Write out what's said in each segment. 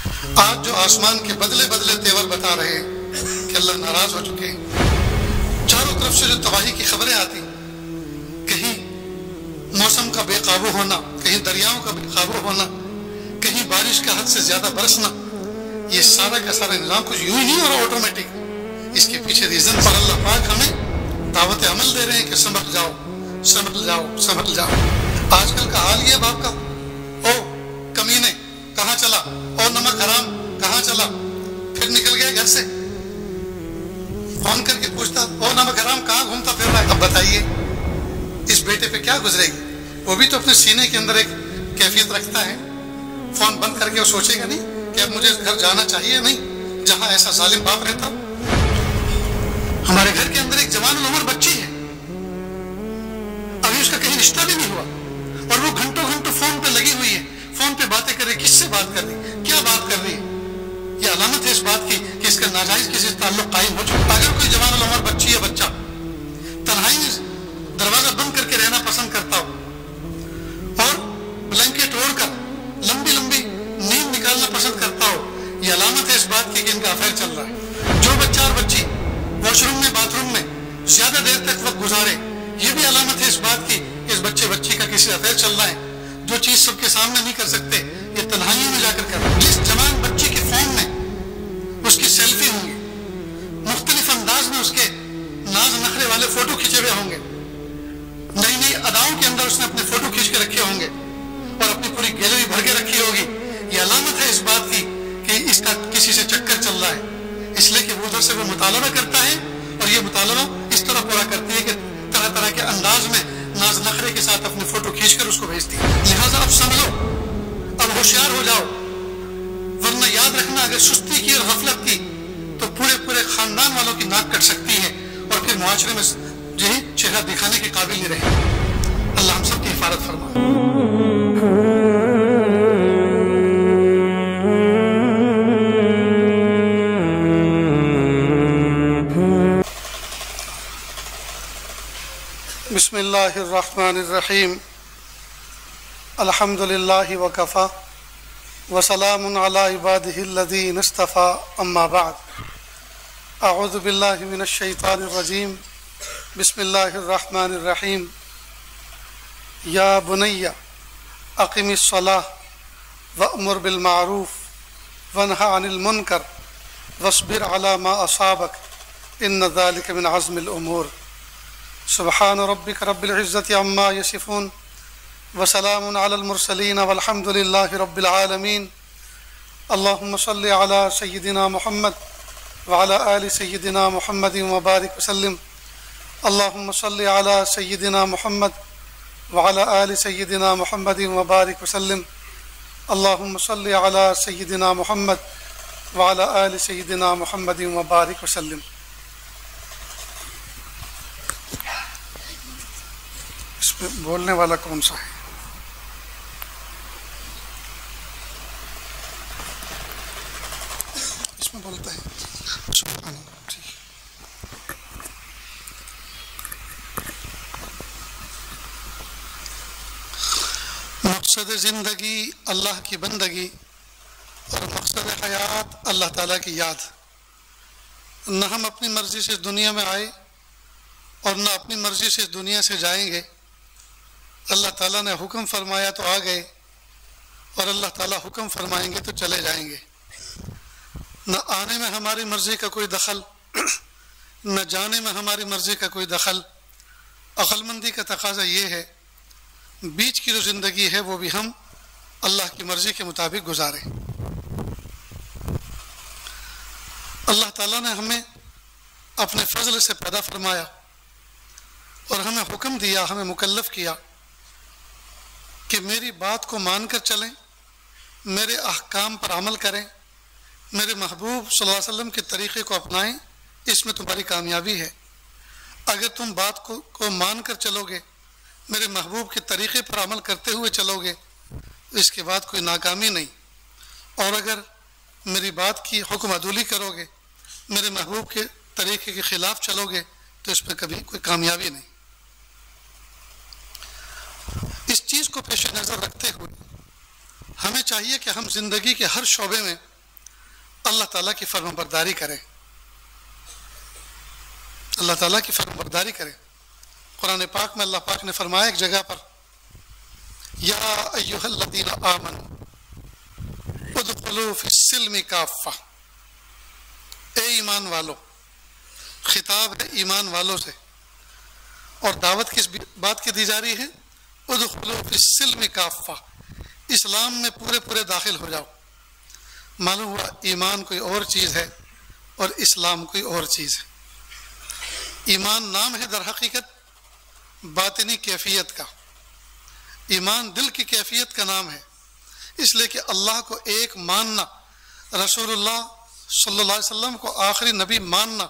آج جو آسمان کے بدلے بدلے تیور بتا رہے کہ اللہ ناراض ہو چکے، چاروں طرف سے جو تباہی کی خبریں آتی، کہیں موسم کا بے قابو ہونا، کہیں دریاؤں کا بے قابو ہونا، کہیں بارش کا حد سے زیادہ برسنا، یہ سارا کا سارا نظام کچھ یوں ہی نہیں ہو رہا آٹومیٹک۔ اس کے پیچھے ریزن پر اللہ پاک ہمیں دعوت عمل دے رہے ہیں کہ سنبھل جاؤ، سنبھل جاؤ، سنبھل جاؤ۔ آج کل کا حال یہ باپ کا، او کمینے کہاں چلا، او نمک حرام کہاں چلا، پھر نکل گیا گھر سے، فون کر کے پوچھتا او نمک حرام کہاں گھومتا پھر رہا ہے۔ اب بتائیے اس بیٹے پہ کیا گزرے گی؟ وہ بھی تو اپنے سینے کے اندر ایک کیفیت رکھتا ہے، فون بند کر کے وہ سوچے گا نہیں کہ اب مجھے گھر جانا چاہیے نہیں جہاں ایسا ظالم باپ رہتا۔ ہمارے گھر کے اندر ایک جوان العمر بچی ہے، ابھی اس کا کہیں رشتہ بھی نہیں ہوا، اور وہ گھنٹوں گھنٹوں فون پہ لگی ہوئی ہے، فون پہ باتیں کر رہی، کس سے بات کر رہی، کیا بات کر رہی ہے؟ یہ علامت ہے اس بات کی کہ اس کا ناجائز کسی سے تعلق قائم ہو چکا۔ اگر کوئی جوان العمر بچی یا بچہ تنہائی میں دروازہ بند کر کے رہنا پسند کرتا ہو اور بلینکٹ اوڑھ کر لمبی لمبی نیند نکالنا پسند کرتا ہو، یہ علامت ہے اس بات کی کہ ان کا افیئر چل رہا ہے۔ جو بچہ اور بچی واش روم میں باتھ روم میں زیادہ دیر تک وقت گزارے، یہ بھی علامت ہے اس بات کی کہ اس بچے بچی کا کسی افیئر چل رہا ہے۔ جو چیز سب کے سامنے نہیں کر سکتے یہ تنہائیوں میں جا کر کر۔ جس جوان بچی کے فون میں اس کی سیلفی ہوں گی، مختلف انداز میں اس کے ناز نخرے والے فوٹو کھینچے ہوئے ہوں گے، نئی نئی اداؤں کے اندر اس نے اپنے فوٹو کھینچ کے رکھے ہوں گے اور اپنی پوری گیلری بھر کے رکھی ہوگی، یہ علامت ہے اس بات کی کہ اس کا کسی سے چکر چل رہا ہے، اس لیے کہ وہ ادھر سے وہ مطالبہ کرتا ہے اور یہ مطالبہ اس طرح پورا کرتی ہے کہ طرح طرح کے انداز میں ناز نخرے کے ساتھ اپنے فوٹو کھینچ کر اس کو بھیجتی ہے۔ لہٰذا اب سنبھلو، اب ہوشیار ہو جاؤ، ورنہ یاد رکھنا اگر سستی کی اور غفلت کی تو پورے خاندان والوں کی ناک کٹ سکتی ہے اور پھر معاشرے میں جو ہے چہرہ دکھانے کے قابل نہیں رہے۔ اللہ ہم سب کی حفاظت فرمائے۔ بسم اللہ الرحمن الرحیم، الحمد للہ وکفا وسلام علی عبادہ الذین اصطفی، اما بعد، اعوذ باللہ من الشیطان الرجیم، بسم اللہ الرحمن الرحیم۔ یا بنی اقم الصلاۃ وأمر بالمعروف وانہ عن المنکر واصبر علی ما اصابک ان ذلک من عزم الامور۔ سبحان ربک رب العزۃ عما یصفون وسلام علی المرسلین والحمد للہ رب العالمین۔ اللہم صل علی سیدنا محمد وعلی آل سیدنا محمد وبارک وسلم۔ اللہم صل علی سیدنا محمد وعلی آل سیدنا محمد وبارک وسلم۔ اللہم صل علی سیدنا محمد وعلی آل سیدنا محمد وبارک وسلم۔ اس میں بولنے والا کون سا ہے؟ اس میں بولتا ہے سبحان اللہ۔ مقصد زندگی اللہ کی بندگی اور مقصد حیات اللہ تعالیٰ کی یاد۔ نہ ہم اپنی مرضی سے دنیا میں آئے اور نہ اپنی مرضی سے دنیا سے جائیں گے۔ اللہ تعالیٰ نے حکم فرمایا تو آ گئے اور اللہ تعالیٰ حکم فرمائیں گے تو چلے جائیں گے۔ نہ آنے میں ہماری مرضی کا کوئی دخل، نہ جانے میں ہماری مرضی کا کوئی دخل۔ عقل مندی کا تقاضا یہ ہے بیچ کی جو زندگی ہے وہ بھی ہم اللہ کی مرضی کے مطابق گزاریں۔ اللہ تعالیٰ نے ہمیں اپنے فضل سے پیدا فرمایا اور ہمیں حکم دیا، ہمیں مکلف کیا کہ میری بات کو مان کر چلیں، میرے احکام پر عمل کریں، میرے محبوب صلی اللہ علیہ وسلم کے طریقے کو اپنائیں، اس میں تمہاری کامیابی ہے۔ اگر تم بات کو مان کر چلو گے، میرے محبوب کے طریقے پر عمل کرتے ہوئے چلو گے، اس کے بعد کوئی ناکامی نہیں، اور اگر میری بات کی حکم عدولی کرو گے، میرے محبوب کے طریقے کے خلاف چلو گے تو اس پہ کبھی کوئی کامیابی نہیں۔ اس چیز کو پیش نظر رکھتے ہوئے ہمیں چاہیے کہ ہم زندگی کے ہر شعبے میں اللہ تعالیٰ کی فرمانبرداری کریں، اللہ تعالیٰ کی فرمانبرداری کریں۔ قرآن پاک میں اللہ پاک نے فرمایا ایک جگہ پر، یا ایھا الذین آمنوا ادخلوا فی السلم کافہ، اے ایمان والو، خطاب ہے ایمان والوں سے، اور دعوت کس بات کی دی جا رہی ہے؟ ادخلوا فی السلم کافہ، اسلام میں پورے پورے داخل ہو جاؤ۔ معلوم ہوا ایمان کوئی اور چیز ہے اور اسلام کوئی اور چیز ہے۔ ایمان نام ہے در حقیقت باطنی کیفیت کا، ایمان دل کی کیفیت کا نام ہے، اس لیے کہ اللہ کو ایک ماننا، رسول اللہ صلی اللہ علیہ وسلم کو آخری نبی ماننا،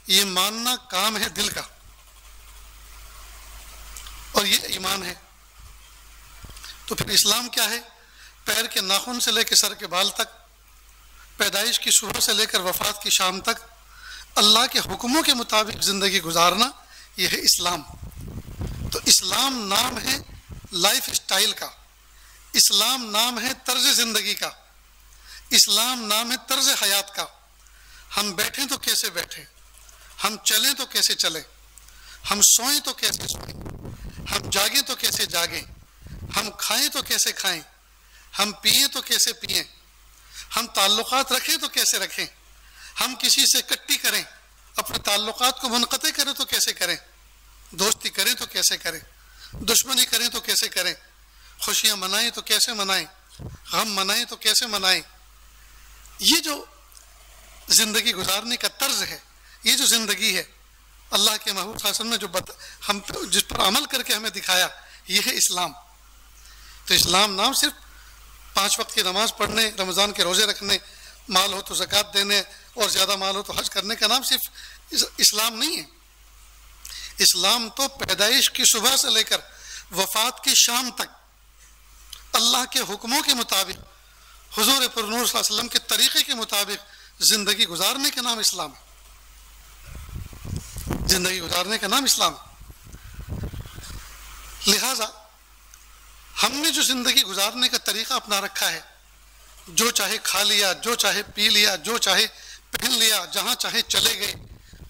یہ ماننا کام ہے دل کا، اور یہ ایمان ہے۔ تو پھر اسلام کیا ہے؟ پیر کے ناخن سے لے کے سر کے بال تک، پیدائش کی صبح سے لے کر وفات کی شام تک اللہ کے حکموں کے مطابق زندگی گزارنا، یہ ہے اسلام۔ تو اسلام نام ہے لائف اسٹائل کا، اسلام نام ہے طرز زندگی کا، اسلام نام ہے طرز حیات کا۔ ہم بیٹھیں تو کیسے بیٹھیں، ہم چلیں تو کیسے چلیں، ہم سوئیں تو کیسے سوئیں، ہم جاگیں تو کیسے جاگیں، ہم کھائیں تو کیسے کھائیں، ہم پئیں تو کیسے پئیں، ہم تعلقات رکھیں تو کیسے رکھیں، ہم کسی سے کٹی کریں، اپنے تعلقات کو منقطع کریں تو کیسے کریں، دوستی کریں تو کیسے کریں، دشمنی کریں تو کیسے کریں، خوشیاں منائیں تو کیسے منائیں، غم منائیں تو کیسے منائیں۔ یہ جو زندگی گزارنے کا طرز ہے، یہ جو زندگی ہے، اللہ کے محبوب صلی اللہ علیہ وسلم نے جو ہم جس پر عمل کر کے ہمیں دکھایا، یہ ہے اسلام۔ تو اسلام نام صرف 5 وقت کی نماز پڑھنے، رمضان کے روزے رکھنے، مال ہو تو زکوٰۃ دینے، اور زیادہ مال ہو تو حج کرنے کا نام صرف اسلام نہیں ہے۔ اسلام تو پیدائش کی صبح سے لے کر وفات کی شام تک اللہ کے حکموں کے مطابق، حضور پر نور صلی اللہ علیہ وسلم کے طریقے کے مطابق زندگی گزارنے کا نام اسلام ہے، زندگی گزارنے کا نام اسلام ہے۔ لہذا ہم نے جو زندگی گزارنے کا طریقہ اپنا رکھا ہے، جو چاہے کھا لیا، جو چاہے پی لیا، جو چاہے پہن لیا، جہاں چاہے چلے گئے،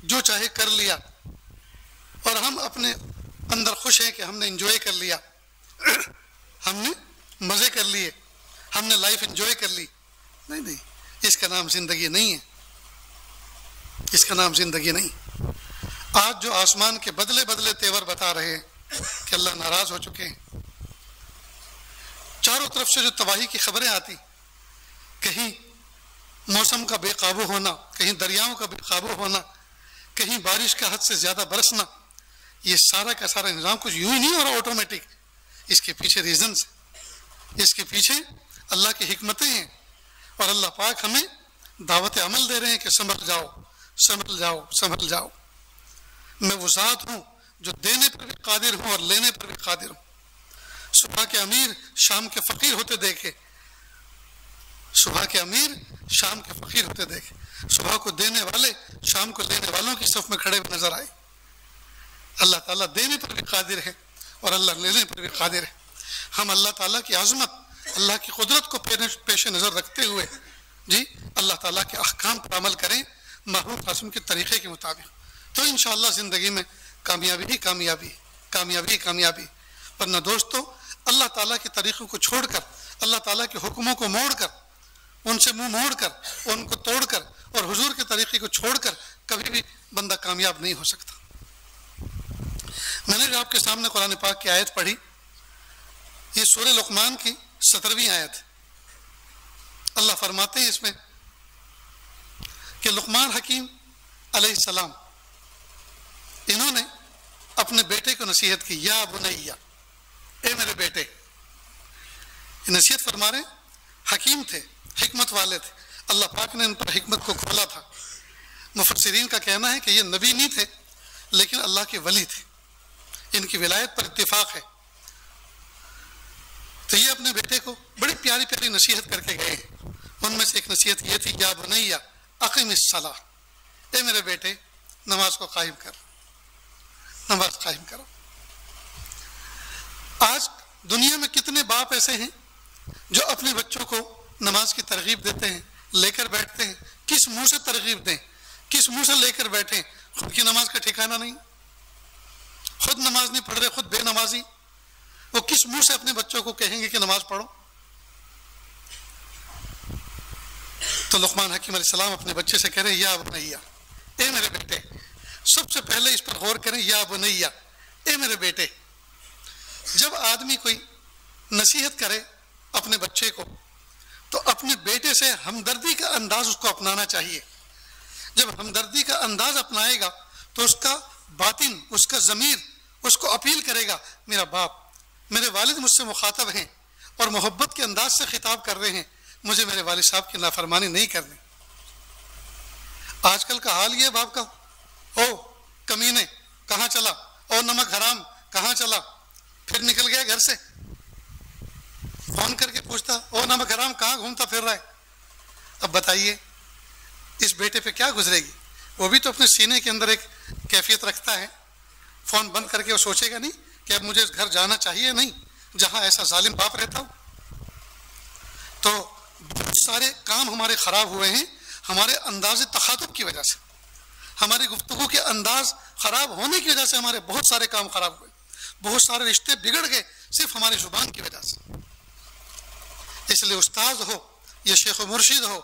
جو چاہے کر لیا، اور ہم اپنے اندر خوش ہیں کہ ہم نے انجوائے کر لیا، ہم نے مزے کر لیے، ہم نے لائف انجوائے کر لی۔ نہیں، اس کا نام زندگی نہیں ہے، اس کا نام زندگی نہیں۔ آج جو آسمان کے بدلے بدلے تیور بتا رہے ہیں کہ اللہ ناراض ہو چکے ہیں، چاروں طرف سے جو تباہی کی خبریں آتی، کہیں موسم کا بے قابو ہونا، کہیں دریاؤں کا بے قابو ہونا، کہیں بارش کا حد سے زیادہ برسنا، یہ سارا کا سارا نظام کچھ یوں ہی نہیں ہو رہا آٹومیٹک، اس کے پیچھے ریزنز ہیں، اس کے پیچھے اللہ کی حکمتیں ہیں، اور اللہ پاک ہمیں دعوت عمل دے رہے ہیں کہ سنبھل جاؤ، سنبھل جاؤ، سنبھل جاؤ۔ میں وہ ذات ہوں جو دینے پر بھی قادر ہوں اور لینے پر بھی قادر ہوں۔ صبح کے امیر شام کے فقیر ہوتے دیکھے، صبح کے امیر شام کے فقیر ہوتے دیکھے، صبح کو دینے والے شام کو لینے والوں کی صف میں کھڑے ہوئے نظر آئے۔ اللہ تعالیٰ دینے پر بھی قادر ہے اور اللہ لینے پر بھی قادر ہے۔ ہم اللہ تعالیٰ کی عظمت، اللہ کی قدرت کو پیش نظر رکھتے ہوئے اللہ تعالیٰ کے احکام پر عمل کریں، محبوب قاسم کے طریقے کے مطابق، تو انشاءاللہ زندگی میں کامیابی ہی کامیابی، کامیابی ہی کامیابی۔ ورنہ دوستو، اللہ تعالیٰ کے طریقوں کو چھوڑ کر، اللہ تعالیٰ کے حکموں کو موڑ کر، ان سے منہ موڑ کر، ان کو توڑ کر، اور حضور کے طریقے کو چھوڑ کر کبھی بھی بندہ کامیاب نہیں ہو سکتا۔ میں نے جو آپ کے سامنے قرآن پاک کی آیت پڑھی، یہ سورہ لقمان کی 17ویں آیت ہے۔ اللہ فرماتے ہیں اس میں کہ لقمان حکیم علیہ السلام، انہوں نے اپنے بیٹے کو نصیحت کی، یا بنیا، اے میرے بیٹے۔ یہ نصیحت فرما رہے ہیں، حکیم تھے، حکمت والے تھے، اللہ پاک نے ان پر حکمت کو کھولا تھا۔ مفسرین کا کہنا ہے کہ یہ نبی نہیں تھے لیکن اللہ کے ولی تھے، ان کی ولایت پر اتفاق ہے۔ تو یہ اپنے بیٹے کو بڑی پیاری پیاری نصیحت کر کے گئے، ان میں سے ایک نصیحت یہ تھی، یا بنیا اقم الصلاۃ، اے میرے بیٹے نماز کو قائم کر، نماز قائم کرو۔ آج دنیا میں کتنے باپ ایسے ہیں جو اپنے بچوں کو نماز کی ترغیب دیتے ہیں، لے کر بیٹھتے ہیں، किस मुंह से तरगीब दें, किस मुंह से लेकर बैठें। खुद की नमाज का ठिकाना नहीं, खुद नमाज नहीं पढ़ रहे, खुद बेनमाजी, वो किस मुंह से अपने बच्चों को कहेंगे कि नमाज पढ़ो। तो लुकमान हकीम अलैहिस्सलाम अपने बच्चे से कह रहे या बुनैया, ए मेरे बेटे। सबसे पहले इस पर गौर करें, या बुनैया, ए मेरे बेटे। जब आदमी कोई नसीहत करे अपने बच्चे को तो अपने बेटे से हमदर्दी का अंदाज उसको अपनाना चाहिए। जब हमदर्दी का अंदाज अपनाएगा तो उसका बातिन, उसका ज़मीर उसको अपील करेगा, मेरा बाप, मेरे वालिद मुझसे मुखातब हैं और मोहब्बत के अंदाज से खिताब कर रहे हैं, मुझे मेरे वालिद साहब की नाफरमानी नहीं करनी। आजकल का हाल ये बाप का, ओ कमीने कहाँ चला, ओ नमक हराम कहाँ चला, फिर निकल गया घर से, फोन करके पूछता ओ नमक हराम कहाँ घूमता फिर रहा है। अब बताइए इस बेटे पे क्या गुजरेगी। वो भी तो अपने सीने के अंदर एक कैफियत रखता है। फोन बंद करके वो सोचेगा नहीं कि अब मुझे घर जाना चाहिए नहीं जहां ऐसा जालिम बाप रहता हो। तो बहुत सारे काम हमारे खराब हुए हैं हमारे अंदाज़ तखातुब की वजह से, हमारी गुफ्तगू के अंदाज खराब होने की वजह से हमारे बहुत सारे काम खराब हुए, बहुत सारे रिश्ते बिगड़ गए सिर्फ हमारी जुबान की वजह से। इसलिए उस्ताद हो या शेख मुर्शिद हो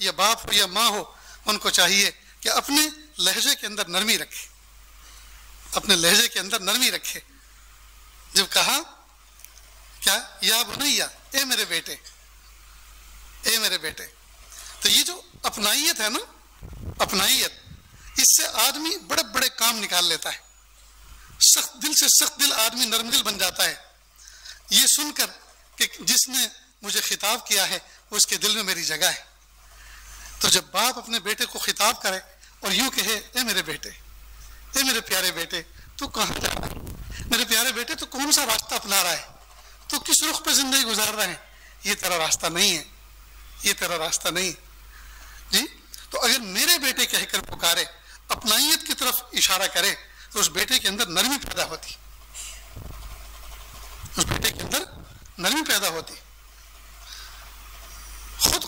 या बाप हो या माँ हो, उनको चाहिए कि अपने लहजे के अंदर नरमी रखे, अपने लहजे के अंदर नरमी रखे। जब कहा क्या, या बुनैया, ए मेरे बेटे, ए मेरे बेटे, तो ये जो अपनाइयत है ना, अपनाइयत, इससे आदमी बड़े बड़े काम निकाल लेता है। सख्त दिल से सख्त दिल आदमी नरम दिल बन जाता है। ये सुनकर कि जिसने मुझे खिताब किया है उसके दिल में मेरी जगह है। तो जब बाप अपने बेटे को खिताब करे और यूं कहे, ए मेरे बेटे, ए मेरे प्यारे बेटे, तू कहाँ जा रहा है, मेरे प्यारे बेटे तू कौन सा रास्ता अपना रहा है, तू किस रुख पे जिंदगी गुजार रहा है, ये तेरा रास्ता नहीं है, ये तेरा रास्ता नहीं जी। तो अगर मेरे बेटे कहकर पुकारे, अपनाइयत की तरफ इशारा करे, तो उस बेटे के अंदर नरमी पैदा होती, उस बेटे के अंदर नरमी पैदा होती। खुद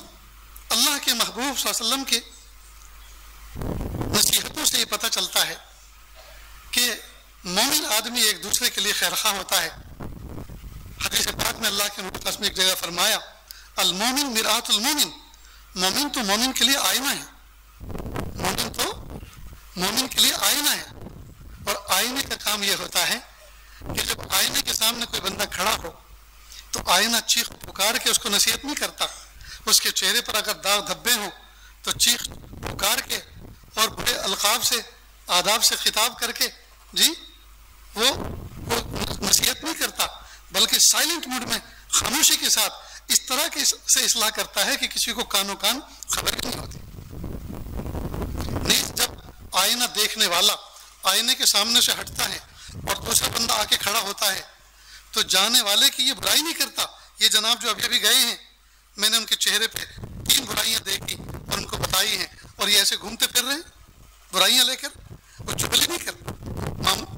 अल्लाह के महबूब सल्लल्लाहु अलैहि वसल्लम के नसीहतों से ये पता चलता है कि मोमिन आदमी एक दूसरे के लिए खैरखा होता है। हदीस पाक में अल्लाह के नबी ने एक जगह फरमाया, अल मोमिन मिरातुल मोमिन, मोमिन तो मोमिन के लिए आईना है, मोमिन तो मोमिन के लिए आईना है। और आईने का काम यह होता है कि जब आईने के सामने कोई बंदा खड़ा हो तो आईना चीख पुकार के उसको नसीहत नहीं करता, उसके चेहरे पर अगर दाग धब्बे हों तो चीख पुकार के और बुरे अलकाब से, आदाब से खिताब करके जी वो नसीहत नहीं करता, बल्कि साइलेंट मूड में खामोशी के साथ इस तरह के से इस्लाह करता है कि किसी को कानो कान खबर नहीं होती। नहीं, जब आईना देखने वाला आईने के सामने से हटता है और दूसरा बंदा आके खड़ा होता है तो जाने वाले की ये बुराई नहीं करता, ये जनाब जो अभी अभी गए हैं मैंने उनके चेहरे पे 3 बुराइयां देखी और उनको बताई हैं और ये ऐसे घूमते फिर रहे हैं बुराइयां लेकर, वो चुगली नहीं करता।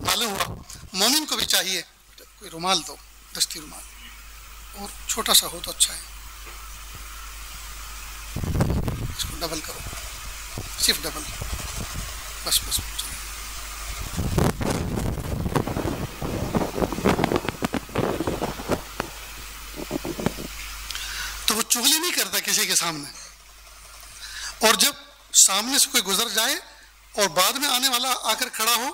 मालूम हुआ मोमिन को भी चाहिए, कोई रुमाल दो, दस्ती रुमाल, और छोटा सा हो तो अच्छा है, इसको डबल करो, सिर्फ डबल, बस बस। तो वो चुगली नहीं करता किसी के सामने, और जब सामने से कोई गुजर जाए और बाद में आने वाला आकर खड़ा हो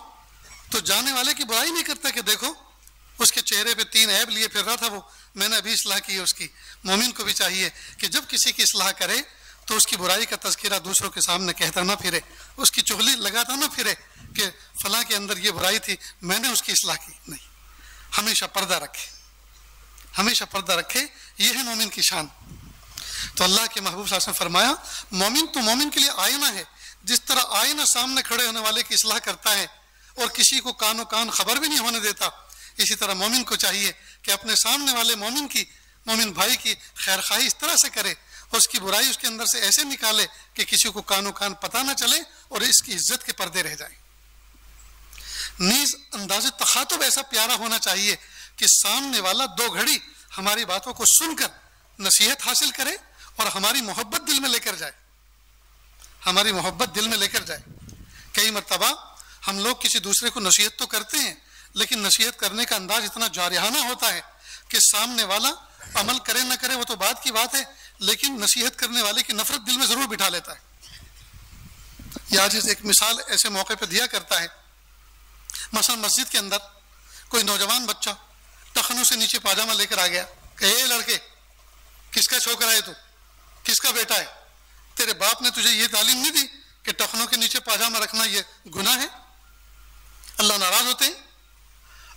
तो जाने वाले की बुराई नहीं करता कि देखो उसके चेहरे पे 3 ऐब लिए फिर रहा था, वो मैंने अभी इस्लाह की है उसकी। मोमिन को भी चाहिए कि जब किसी की इस्लाह करे तो उसकी बुराई का तज़किरा दूसरों के सामने कहता ना फिरे, उसकी चुगली लगाता ना फिरे कि फलां के अंदर ये बुराई थी मैंने उसकी इस्लाह की, नहीं, हमेशा पर्दा रखे, हमेशा पर्दा रखे, ये है मोमिन की शान। तो अल्लाह के महबूब सल्लल्लाहु अलैहि वसल्लम फरमाया, मोमिन तो मोमिन के लिए आईना है, जिस तरह आईना सामने खड़े होने वाले की इस्लाह करता है और किसी को कानो कान खबर भी नहीं होने देता, इसी तरह मोमिन को चाहिए कि अपने सामने वाले मोमिन की, मोमिन भाई की खैरखाही इस तरह से करे और उसकी बुराई उसके अंदर से ऐसे निकाले कि किसी को कानो कान पता ना चले और इसकी इज्जत के पर्दे रह जाए। नीज अंदाज़े तखातुब ऐसा प्यारा होना चाहिए कि सामने वाला 2 घड़ी हमारी बातों को सुनकर नसीहत हासिल करे और हमारी मोहब्बत दिल में लेकर जाए, ہماری محبت دل میں لے کر جائے۔ کئی مرتبہ ہم لوگ کسی دوسرے کو نصیحت تو کرتے ہیں، لیکن نصیحت کرنے کا انداز اتنا جارحانہ ہوتا ہے کہ سامنے والا عمل کرے نہ کرے وہ تو بات کی بات ہے، لیکن نصیحت کرنے والے کی نفرت دل میں ضرور بٹھا لیتا ہے۔ یہ آج ایک مثال ایسے موقع پہ دیا کرتا ہے، مثلا مسجد کے اندر کوئی نوجوان بچہ ٹخنوں سے نیچے پاجامہ لے کر آ گیا کہ اے لڑکے، کس کا چھوکرا ہے تو، کس کا بیٹا ہے؟ تیرے باپ نے تجھے یہ تعلیم نہیں دی کہ ٹخنوں کے نیچے پاجامہ رکھنا یہ گناہ ہے؟ اللہ ناراض ہوتے ہیں۔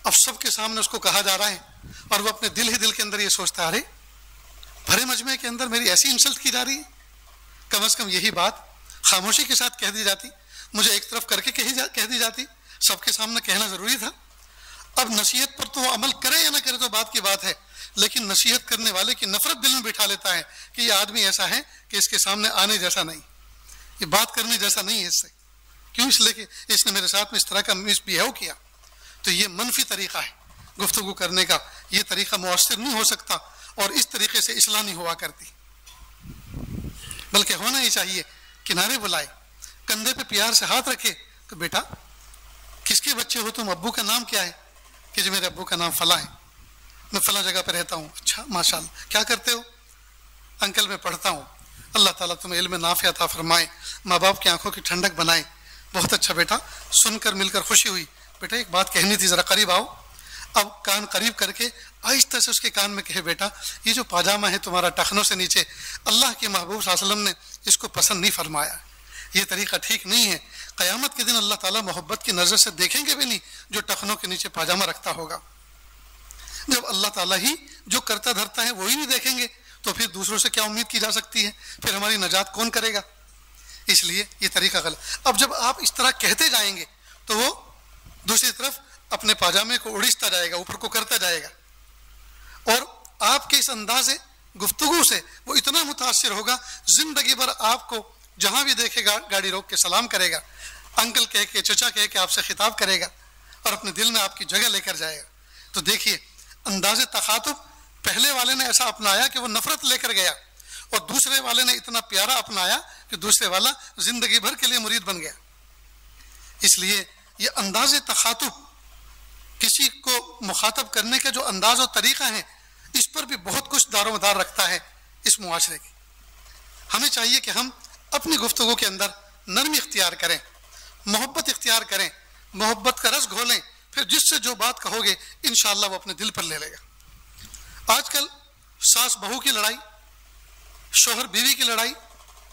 اب سب کے سامنے اس کو کہا جا رہا ہے اور وہ اپنے دل ہی دل کے اندر یہ سوچتا ہے، ارے بھرے مجمع کے اندر میری ایسی انسلٹ کی جا رہی ہے، کم از کم یہی بات خاموشی کے ساتھ کہہ دی جاتی، مجھے ایک طرف کر کے کہہ دی جاتی، سب کے سامنے کہنا ضروری تھا۔ اب نصیحت پر تو وہ عمل کرے یا نہ کرے تو بات کی بات ہے، لیکن نصیحت کرنے والے کی نفرت دل میں بٹھا لیتا ہے کہ یہ آدمی ایسا ہے کہ اس کے سامنے آنے جیسا نہیں، یہ بات کرنے جیسا نہیں ہے اس سے، کیوں؟ اس لیے کہ اس نے میرے ساتھ میں اس طرح کا مس بہیو کیا۔ تو یہ منفی طریقہ ہے گفتگو کرنے کا، یہ طریقہ مؤثر نہیں ہو سکتا اور اس طریقے سے اصلاح نہیں ہوا کرتی، بلکہ ہونا ہی چاہیے کنارے بلائے، کندھے پہ پیار سے ہاتھ رکھے کہ بیٹا کس کے بچے ہو تم، ابو کا نام کیا ہے؟ کہ جی میرے ابو کا نام فلاں ہے، میں فلاں جگہ پہ رہتا ہوں۔ اچھا ماشاء اللہ، کیا کرتے ہو؟ انکل میں پڑھتا ہوں۔ اللہ تعالیٰ تمہیں علم نافع عطا فرمائے، ماں باپ کی آنکھوں کی ٹھنڈک بنائے۔ بہت اچھا بیٹا، سن کر مل کر خوشی ہوئی، بیٹا ایک بات کہنی تھی، ذرا قریب آؤ۔ اب کان قریب کر کے آہستہ سے اس کے کان میں کہے، بیٹا یہ جو پاجامہ ہے تمہارا ٹخنوں سے نیچے، اللہ کے محبوب صلی اللہ علیہ وسلم نے اس کو پسند نہیں فرمایا، یہ طریقہ ٹھیک نہیں ہے۔ قیامت کے دن اللہ تعالیٰ محبت کی نظر سے دیکھیں گے بھی نہیں جو ٹخنوں کے نیچے پاجامہ رکھتا ہوگا۔ جب اللہ تعالیٰ ہی جو کرتا دھرتا ہے وہی نہیں دیکھیں گے تو پھر دوسروں سے کیا امید کی جا سکتی ہے؟ پھر ہماری نجات کون کرے گا؟ اس لیے یہ طریقہ غلط۔ اب جب آپ اس طرح کہتے جائیں گے تو وہ دوسری طرف اپنے پاجامے کو اڑیستا جائے گا، اوپر کو کرتا جائے گا، اور آپ کے اس انداز گفتگو سے وہ اتنا متاثر ہوگا، زندگی بھر آپ کو جہاں بھی دیکھے گا گاڑی روک کے سلام کرے گا، انکل کہہ کے، چچا کہہ کے آپ سے خطاب کرے گا اور اپنے دل میں آپ کی جگہ لے کر جائے گا۔ تو دیکھیے انداز تخاطب پہلے والے نے ایسا اپنایا کہ وہ نفرت لے کر گیا، اور دوسرے والے نے اتنا پیارا اپنایا کہ دوسرے والا زندگی بھر کے لیے مرید بن گیا۔ اس لیے یہ انداز تخاطب، کسی کو مخاطب کرنے کا جو انداز و طریقہ ہے، اس پر بھی بہت کچھ دار و مدار رکھتا ہے اس معاشرے کی۔ ہمیں چاہیے کہ ہم اپنی گفتگو کے اندر نرمی اختیار کریں، محبت اختیار کریں، محبت کا رس گھولیں، پھر جس سے جو بات کہو گے انشاءاللہ وہ اپنے دل پر لے لے گا۔ آج کل ساس بہو کی لڑائی، شوہر بیوی کی لڑائی،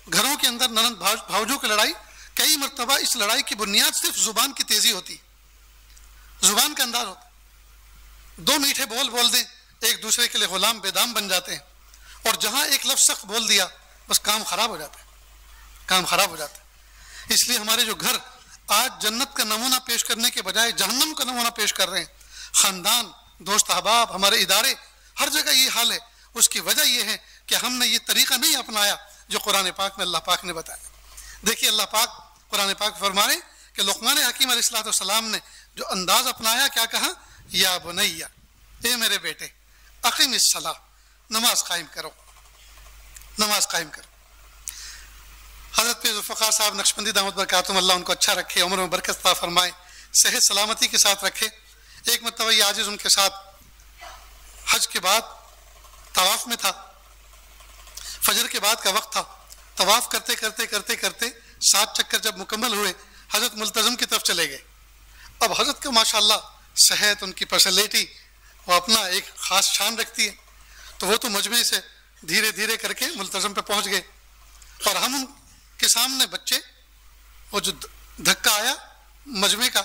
گھروں کے اندر ننند بھاؤجوں کی لڑائی، کئی مرتبہ اس لڑائی کی بنیاد صرف زبان کی تیزی ہوتی، زبان کا انداز ہوتا۔ دو میٹھے بول دیں، ایک دوسرے کے لیے غلام بے دام بن جاتے ہیں، اور جہاں ایک لفظ سخت بول دیا بس کام خراب ہو جاتا ہے، کام خراب ہو جاتا ہے۔ اس لیے ہمارے جو گھر آج جنت کا نمونہ پیش کرنے کے بجائے جہنم کا نمونہ پیش کر رہے ہیں، خاندان، دوست احباب، ہمارے ادارے، ہر جگہ یہ حال ہے۔ اس کی وجہ یہ ہے کہ ہم نے یہ طریقہ نہیں اپنایا جو قرآن پاک میں اللہ پاک نے بتایا۔ دیکھیے اللہ پاک قرآن پاک فرما رہے کہ لقمان حکیم علیہ الصلوۃ والسلام نے جو انداز اپنایا، کیا کہا؟ یا بنیا، اے میرے بیٹے، اقیم الصلاۃ، نماز قائم کرو، نماز قائم کرو۔ حضرت ذوالفقار صاحب نقشبندی دامت برکاتہم اللہ ان کو اچھا رکھے، عمر میں برکت عطا فرمائے، صحت سلامتی کے ساتھ رکھے۔ ایک مرتبہ یہ عاجز ان کے ساتھ حج کے بعد طواف میں تھا، فجر کے بعد کا وقت تھا، طواف کرتے کرتے کرتے کرتے 7 چکر جب مکمل ہوئے، حضرت ملتزم کی طرف چلے گئے۔ اب حضرت کا ماشاءاللہ صحت، ان کی پرسنالٹی وہ اپنا ایک خاص شان رکھتی ہے، تو وہ تو مجمع سے دھیرے دھیرے کر کے ملتزم پہ پہنچ گئے، اور ہم ان کے سامنے بچے، وہ جو دھکا آیا مجمع کا،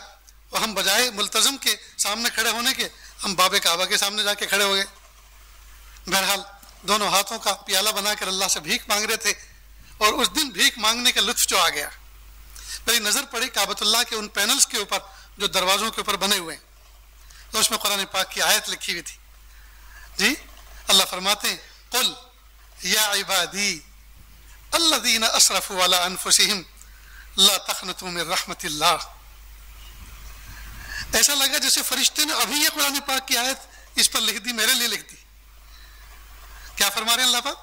وہ ہم بجائے ملتزم کے سامنے کھڑے ہونے کے ہم باب کعبہ کے سامنے جا کے کھڑے ہو گئے۔ بہرحال دونوں ہاتھوں کا پیالہ بنا کر اللہ سے بھیک مانگ رہے تھے، اور اس دن بھیک مانگنے کا لطف جو آ گیا، میری نظر پڑی کعبۃ اللہ کے ان پینلز کے اوپر جو دروازوں کے اوپر بنے ہوئے ہیں، تو اس میں قرآن پاک کی آیت لکھی ہوئی تھی۔ جی اللہ فرماتے ہیں قل یا عبادی الذین اسرفوا علی انفسہم لا تقنطوا من رحمت اللہ۔ ایسا لگا جیسے فرشتے نے ابھی یہ قرآن پاک کی آیت اس پر لکھ دی، میرے لیے لکھ دی۔ کیا فرما رہے ہیں اللہ پاک؟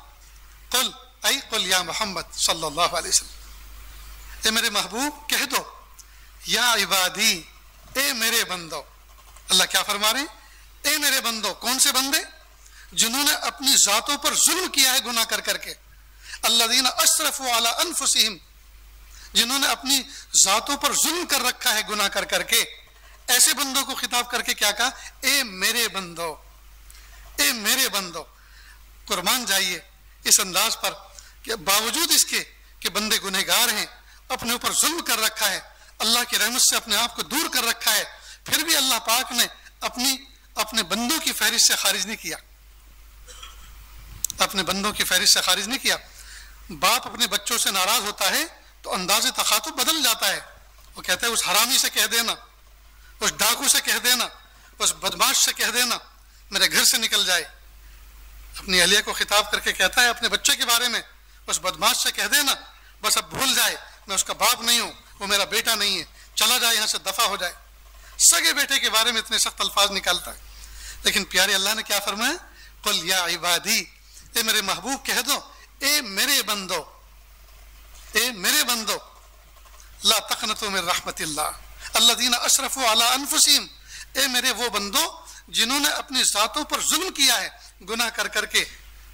قل، اے قل یا محمد صلی اللہ علیہ وسلم، اے میرے محبوب کہہ دو یا عبادی اے میرے بندو. اللہ کیا فرما رہے ہیں؟ اے میرے بندو. کون سے بندے؟ جنہوں نے اپنی ذاتوں پر ظلم کیا ہے گناہ کر کر کے. الذین اسرفوا علی انفسہم, جنہوں نے اپنی ذاتوں پر ظلم کر رکھا ہے گناہ کر کر کے. ایسے بندوں کو خطاب کر کے کیا کہا؟ اے میرے بندو, اے میرے بندو. قربان جائیے اس انداز پر کہ باوجود اس کے کہ بندے گنہگار ہیں, اپنے اوپر ظلم کر رکھا ہے, اللہ کی رحمت سے اپنے آپ کو دور کر رکھا ہے, پھر بھی اللہ پاک نے اپنے بندوں کی فہرست سے خارج نہیں کیا, اپنے بندوں کی فہرست سے خارج نہیں کیا. باپ اپنے بچوں سے ناراض ہوتا ہے تو انداز تخاطب بدل جاتا ہے. وہ کہتا ہے اس حرامی سے کہہ دینا, اس ڈاکو سے کہہ دینا, اس بدماش سے کہہ دینا میرے گھر سے نکل جائے. اپنی اہلیہ کو خطاب کر کے کہتا ہے اپنے بچے کے بارے میں, اس بدماش سے کہہ دینا بس اب بھول جائے میں اس کا باپ نہیں ہوں, وہ میرا بیٹا نہیں ہے, چلا جائے یہاں سے, دفع ہو جائے. سگے بیٹے کے بارے میں اتنے سخت الفاظ نکالتا ہے. لیکن پیارے اللہ نے کیا فرمایا؟ قل یا عبادی, اے میرے محبوب کہہ دو اے میرے بندو, اے میرے بندو, لا تقنطوا من رحمت اللہ الذین اسرفوا علی انفسہم, اے میرے وہ بندو جنہوں نے اپنی ذاتوں پر ظلم کیا ہے گناہ کر کر کے.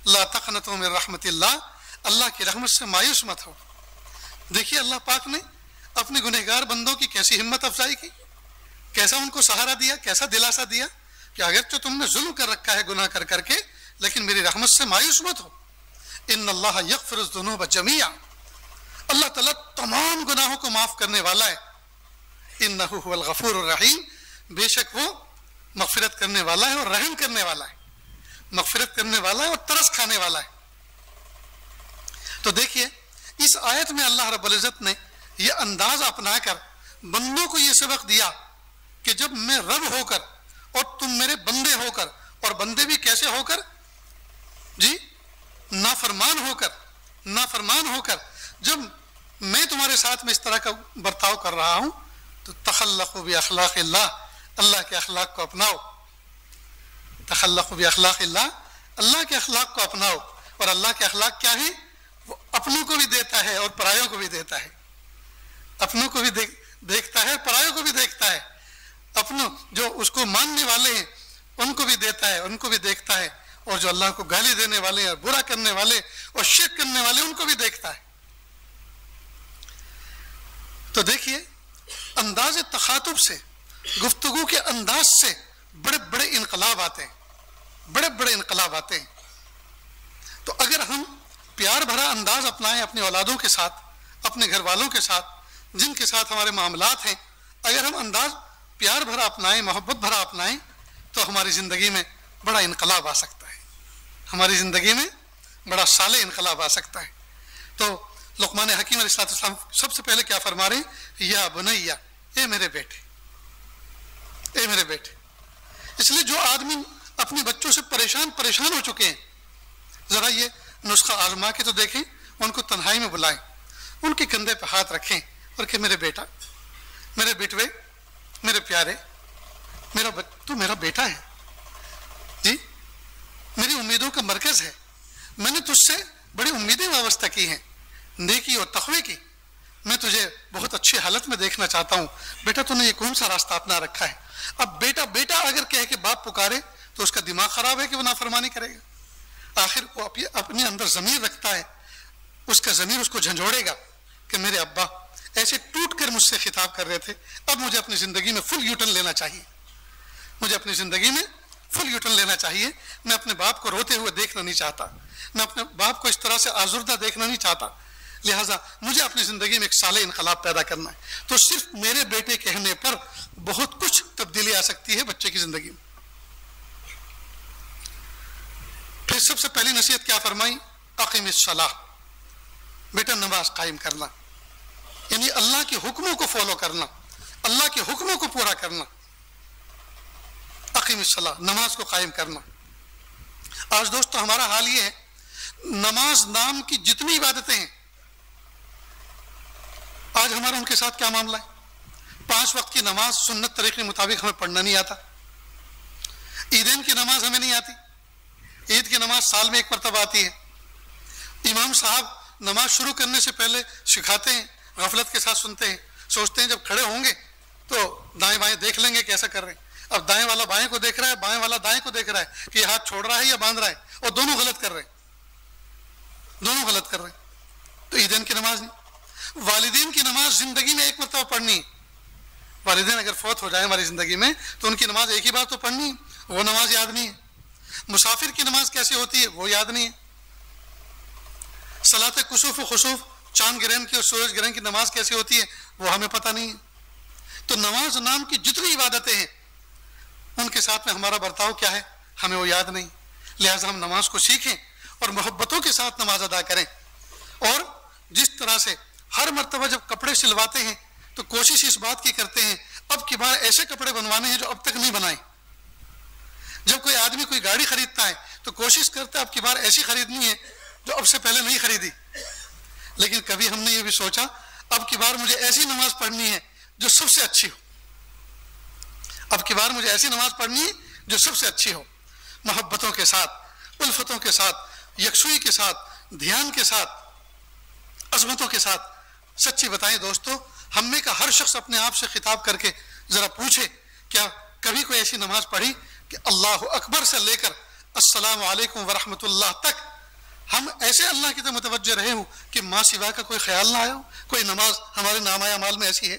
لا تقنطوا من رحمت اللہ, اللہ کی رحمت سے مایوس مت ہو. دیکھیے اللہ پاک نے اپنے گنہگار بندوں کی کیسی ہمت افزائی کی, کیسا ان کو سہارا دیا, کیسا دلاسا دیا کہ اگرچہ تم نے ظلم کر رکھا ہے گناہ کر کر کے, لیکن میری رحمت سے مایوس مت ہو. ان اللہ یغفر الذنوب جميعا, اللہ تعالیٰ تمام گناہوں کو معاف کرنے والا ہے. انہ هو الغفور الرحیم, بے شک وہ مغفرت کرنے والا ہے اور رحم کرنے والا ہے, مغفرت کرنے والا ہے اور ترس کھانے والا ہے. تو دیکھیے اس آیت میں اللہ رب العزت نے یہ انداز اپنا کر بندوں کو یہ سبق دیا کہ جب میں رب ہو کر اور تم میرے بندے ہو کر, اور بندے بھی کیسے ہو کر جی, نافرمان ہو کر جب میں تمہارے ساتھ میں اس طرح کا برتاؤ کر رہا ہوں تو تخلقوا باخلاق اللہ, اللہ کے اخلاق کو اپناؤ. تخلقوا باخلاق اللہ, اللہ کے اخلاق کو اپناؤ. اور اللہ کے اخلاق کیا ہیں؟ وہ اپنوں کو بھی دیتا ہے اور پرایوں کو بھی دیتا ہے, اپنوں کو بھی دیکھتا ہے, پرایوں کو بھی دیکھتا ہے. اپنوں جو اس کو ماننے والے ہیں ان کو بھی دیتا ہے, ان کو بھی دیکھتا ہے, اور جو اللہ کو گالی دینے والے اور برا کرنے والے اور شرک کرنے والے ان کو بھی دیکھتا ہے. تو دیکھیے انداز تخاطب سے, گفتگو کے انداز سے بڑے بڑے انقلاب آتے ہیں, بڑے بڑے انقلاب آتے ہیں. تو اگر ہم پیار بھرا انداز اپنائیں اپنی اولادوں کے ساتھ, اپنے گھر والوں کے ساتھ, جن کے ساتھ ہمارے معاملات ہیں, اگر ہم انداز پیار بھرا اپنائیں, محبت بھرا اپنائیں, تو ہماری زندگی میں بڑا انقلاب آ سکتا ہے, ہماری زندگی میں بڑا صالح انقلاب آ سکتا ہے. تو لقمان حکیم علیہ السلام سب سے پہلے کیا فرما رہے ہیں؟ یا بنیا, اے میرے بیٹے, اے میرے بیٹے. اس لیے جو آدمی اپنے بچوں سے پریشان ہو چکے ہیں, ذرا یہ نسخہ آزما کے تو دیکھیں, ان کو تنہائی میں بلائیں, ان کے کندھے پہ ہاتھ رکھیں اور کہ میرے بیٹا, میرے بیٹوے, میرے پیارے, تو میرا بیٹا ہے جی, میری امیدوں کا مرکز ہے, میں نے تجھ سے بڑی امیدیں وابستہ کی ہیں, نیکی اور تقوی کی. میں تجھے بہت اچھی حالت میں دیکھنا چاہتا ہوں. بیٹا تو نے یہ کون سا راستہ اپنا رکھا ہے؟ اب بیٹا بیٹا اگر کہے کہ باپ پکارے تو اس کا دماغ خراب ہے کہ وہ نافرمانی کرے گا. آخر وہ اپنے اندر ضمیر رکھتا ہے, اس کا ضمیر اس کو جھنجھوڑے گا کہ میرے ابا ایسے ٹوٹ کر مجھ سے خطاب کر رہے تھے, اب مجھے اپنی زندگی میں فل یوٹرن لینا چاہیے, مجھے اپنی زندگی میں فل یوٹرن لینا چاہیے. میں اپنے باپ کو روتے ہوئے دیکھنا نہیں چاہتا, میں اپنے باپ کو اس طرح سے آزردہ دیکھنا نہیں چاہتا, لہٰذا مجھے اپنی زندگی میں ایک صالح انقلاب پیدا کرنا ہے. تو صرف میرے بیٹے کہنے پر بہت کچھ تبدیلی آ سکتی ہے بچے کی زندگی میں. پھر سب سے پہلی نصیحت کیا فرمائی؟ اقیم الصلاۃ, بیٹا نماز قائم کرنا, یعنی اللہ کے حکموں کو فالو کرنا, اللہ کے حکموں کو پورا کرنا. اقیم الصلاۃ, نماز کو قائم کرنا. آج دوستو ہمارا حال یہ ہے, نماز نام کی جتنی عبادتیں ہیں آج ہمارا ان کے ساتھ کیا معاملہ ہے؟ 5 وقت کی نماز سنت طریقے مطابق ہمیں پڑھنا نہیں آتا, عیدین کی نماز ہمیں نہیں آتی, عید کی نماز سال میں 1 مرتبہ آتی ہے, امام صاحب نماز شروع کرنے سے پہلے سکھاتے ہیں गफलत के साथ सुनते हैं, सोचते हैं जब खड़े होंगे तो दाएं बाएं देख लेंगे कैसा कर रहे हैं। अब दाएं वाला बाएं को देख रहा है, बाएं वाला दाएं को देख रहा है कि हाथ छोड़ रहा है या बांध रहा है, और दोनों गलत कर रहे हैं, दोनों गलत कर रहे हैं। तो ईदैन की नमाज नहीं। वालिदैन की नमाज जिंदगी में एक मरतबा पढ़नी है। वालिदैन अगर फौत हो जाए हमारी जिंदगी में तो उनकी नमाज एक ही बार तो पढ़नी है, वो नमाज याद नहीं है। मुसाफिर की नमाज कैसे होती है वो याद नहीं है। सलात कुसूफ व खुसूफ, चांद ग्रहण की और सूरज ग्रहण की नमाज कैसे होती है वो हमें पता नहीं है। तो नमाज नाम की जितनी इबादतें हैं उनके साथ में हमारा बर्ताव क्या है हमें वो याद नहीं। लिहाजा हम नमाज को सीखें और मोहब्बतों के साथ नमाज अदा करें। और जिस तरह से हर मर्तबा जब कपड़े सिलवाते हैं तो कोशिश इस बात की करते हैं अब की बार ऐसे कपड़े बनवाने हैं जो अब तक नहीं बनाए। जब कोई आदमी कोई गाड़ी खरीदता है तो कोशिश करता है अब की बार ऐसी खरीदनी है जो अब से पहले नहीं खरीदी। लेकिन कभी हमने ये भी सोचा अब की बार मुझे ऐसी नमाज पढ़नी है जो सबसे अच्छी हो। अब की बार मुझे ऐसी नमाज पढ़नी है जो सबसे अच्छी हो, मोहब्बतों के साथ, उल्फतों के साथ, यकसुई के साथ, ध्यान के साथ, अजमतों के साथ। सच्ची बताएं दोस्तों, हम में का हर शख्स अपने आप से खिताब करके जरा पूछे क्या कभी कोई ऐसी नमाज पढ़ी कि अल्लाह अकबर से लेकर अस्सलाम वालेकुम व रहमतुल्लाह तक हम ऐसे अल्लाह की तरफ मुतवज्जह रहे हो कि माँ सिवा का कोई ख्याल ना आया हो। कोई नमाज हमारे नामाए अमाल में ऐसी है,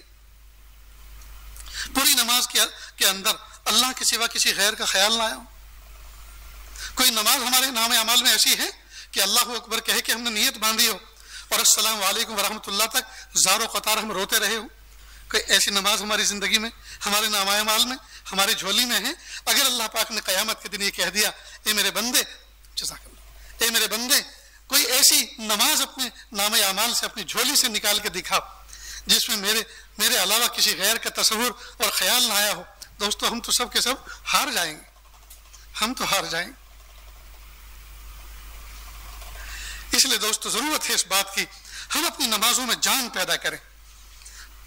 पूरी नमाज के अंदर अल्लाह के सिवा किसी गैर का ख्याल ना आया हो। कोई नमाज हमारे नामाए अमाल में ऐसी है कि अल्लाह अकबर कहे कि हमने नियत बांधी हो और अस्सलाम वालेकुम व रहमतुल्लाह तक ज़ारो क़तार हम रोते रहे हो। कोई ऐसी नमाज हमारी ज़िंदगी में, हमारे नामाए अमाल में, हमारी झोली में है। अगर अल्लाह पाक ने क़यामत के दिन ये कह दिया ए मेरे बंदे, जज़ाकल्लाह, ए मेरे बंदे कोई ऐसी नमाज अपने नामे अमाल से अपनी झोली से निकाल के दिखाओ जिसमें मेरे अलावा किसी गैर का तस्वुर और ख्याल ना आया हो, दोस्तों हम तो सब के सब हार जाएंगे, हम तो हार जाएंगे। इसलिए दोस्तों जरूरत है इस बात की हम अपनी नमाजों में जान पैदा करें।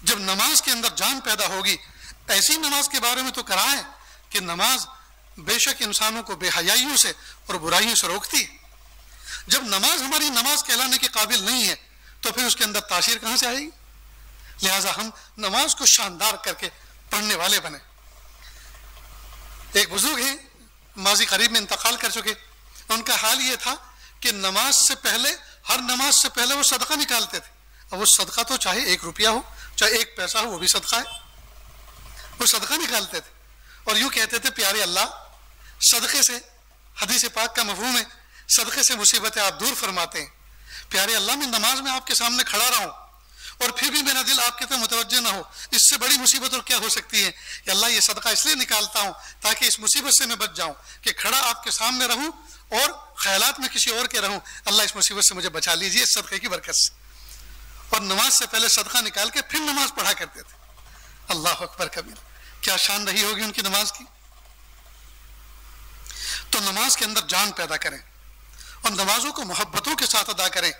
जब नमाज के अंदर जान पैदा होगी, ऐसी नमाज के बारे में तो करा है कि नमाज बेशक इंसानों को बेहयाइयों से और बुराइयों से रोकती है। जब नमाज हमारी नमाज कहलाने के काबिल नहीं है तो फिर उसके अंदर तासीर कहां से आएगी। लिहाजा हम नमाज को शानदार करके पढ़ने वाले बने। एक बुजुर्ग हैं माजी करीब में इंतकाल कर चुके, उनका हाल ये था कि नमाज से पहले, हर नमाज से पहले वो सदका निकालते थे। अब वो सदका तो चाहे 1 रुपया हो चाहे 1 पैसा हो वो भी सदका है, वो सदका निकालते थे और यूं कहते थे प्यारे अल्लाह सदके से, हदीस पाक का मफहूम है सदके से मुसीबतें आप दूर फरमाते हैं। प्यारे अल्लाह मैं नमाज में आपके सामने खड़ा रहा हूं और फिर भी मेरा दिल आपके तरफ मुतवज्जह ना हो, इससे बड़ी मुसीबत और क्या हो सकती है। कि अल्लाह ये सदका इसलिए निकालता हूं ताकि इस मुसीबत से मैं बच जाऊं कि खड़ा आपके सामने रहूं और ख्यालात में किसी और के रहूं। अल्लाह इस मुसीबत से मुझे बचा लीजिए इस सदके की बरकत से। और नमाज से पहले सदका निकाल के फिर नमाज पढ़ा करते थे। अल्लाह अकबर कबीर, क्या शान रही होगी उनकी नमाज की। तो नमाज के अंदर जान पैदा करें और नमाजों को मोहब्बतों के साथ अदा करें।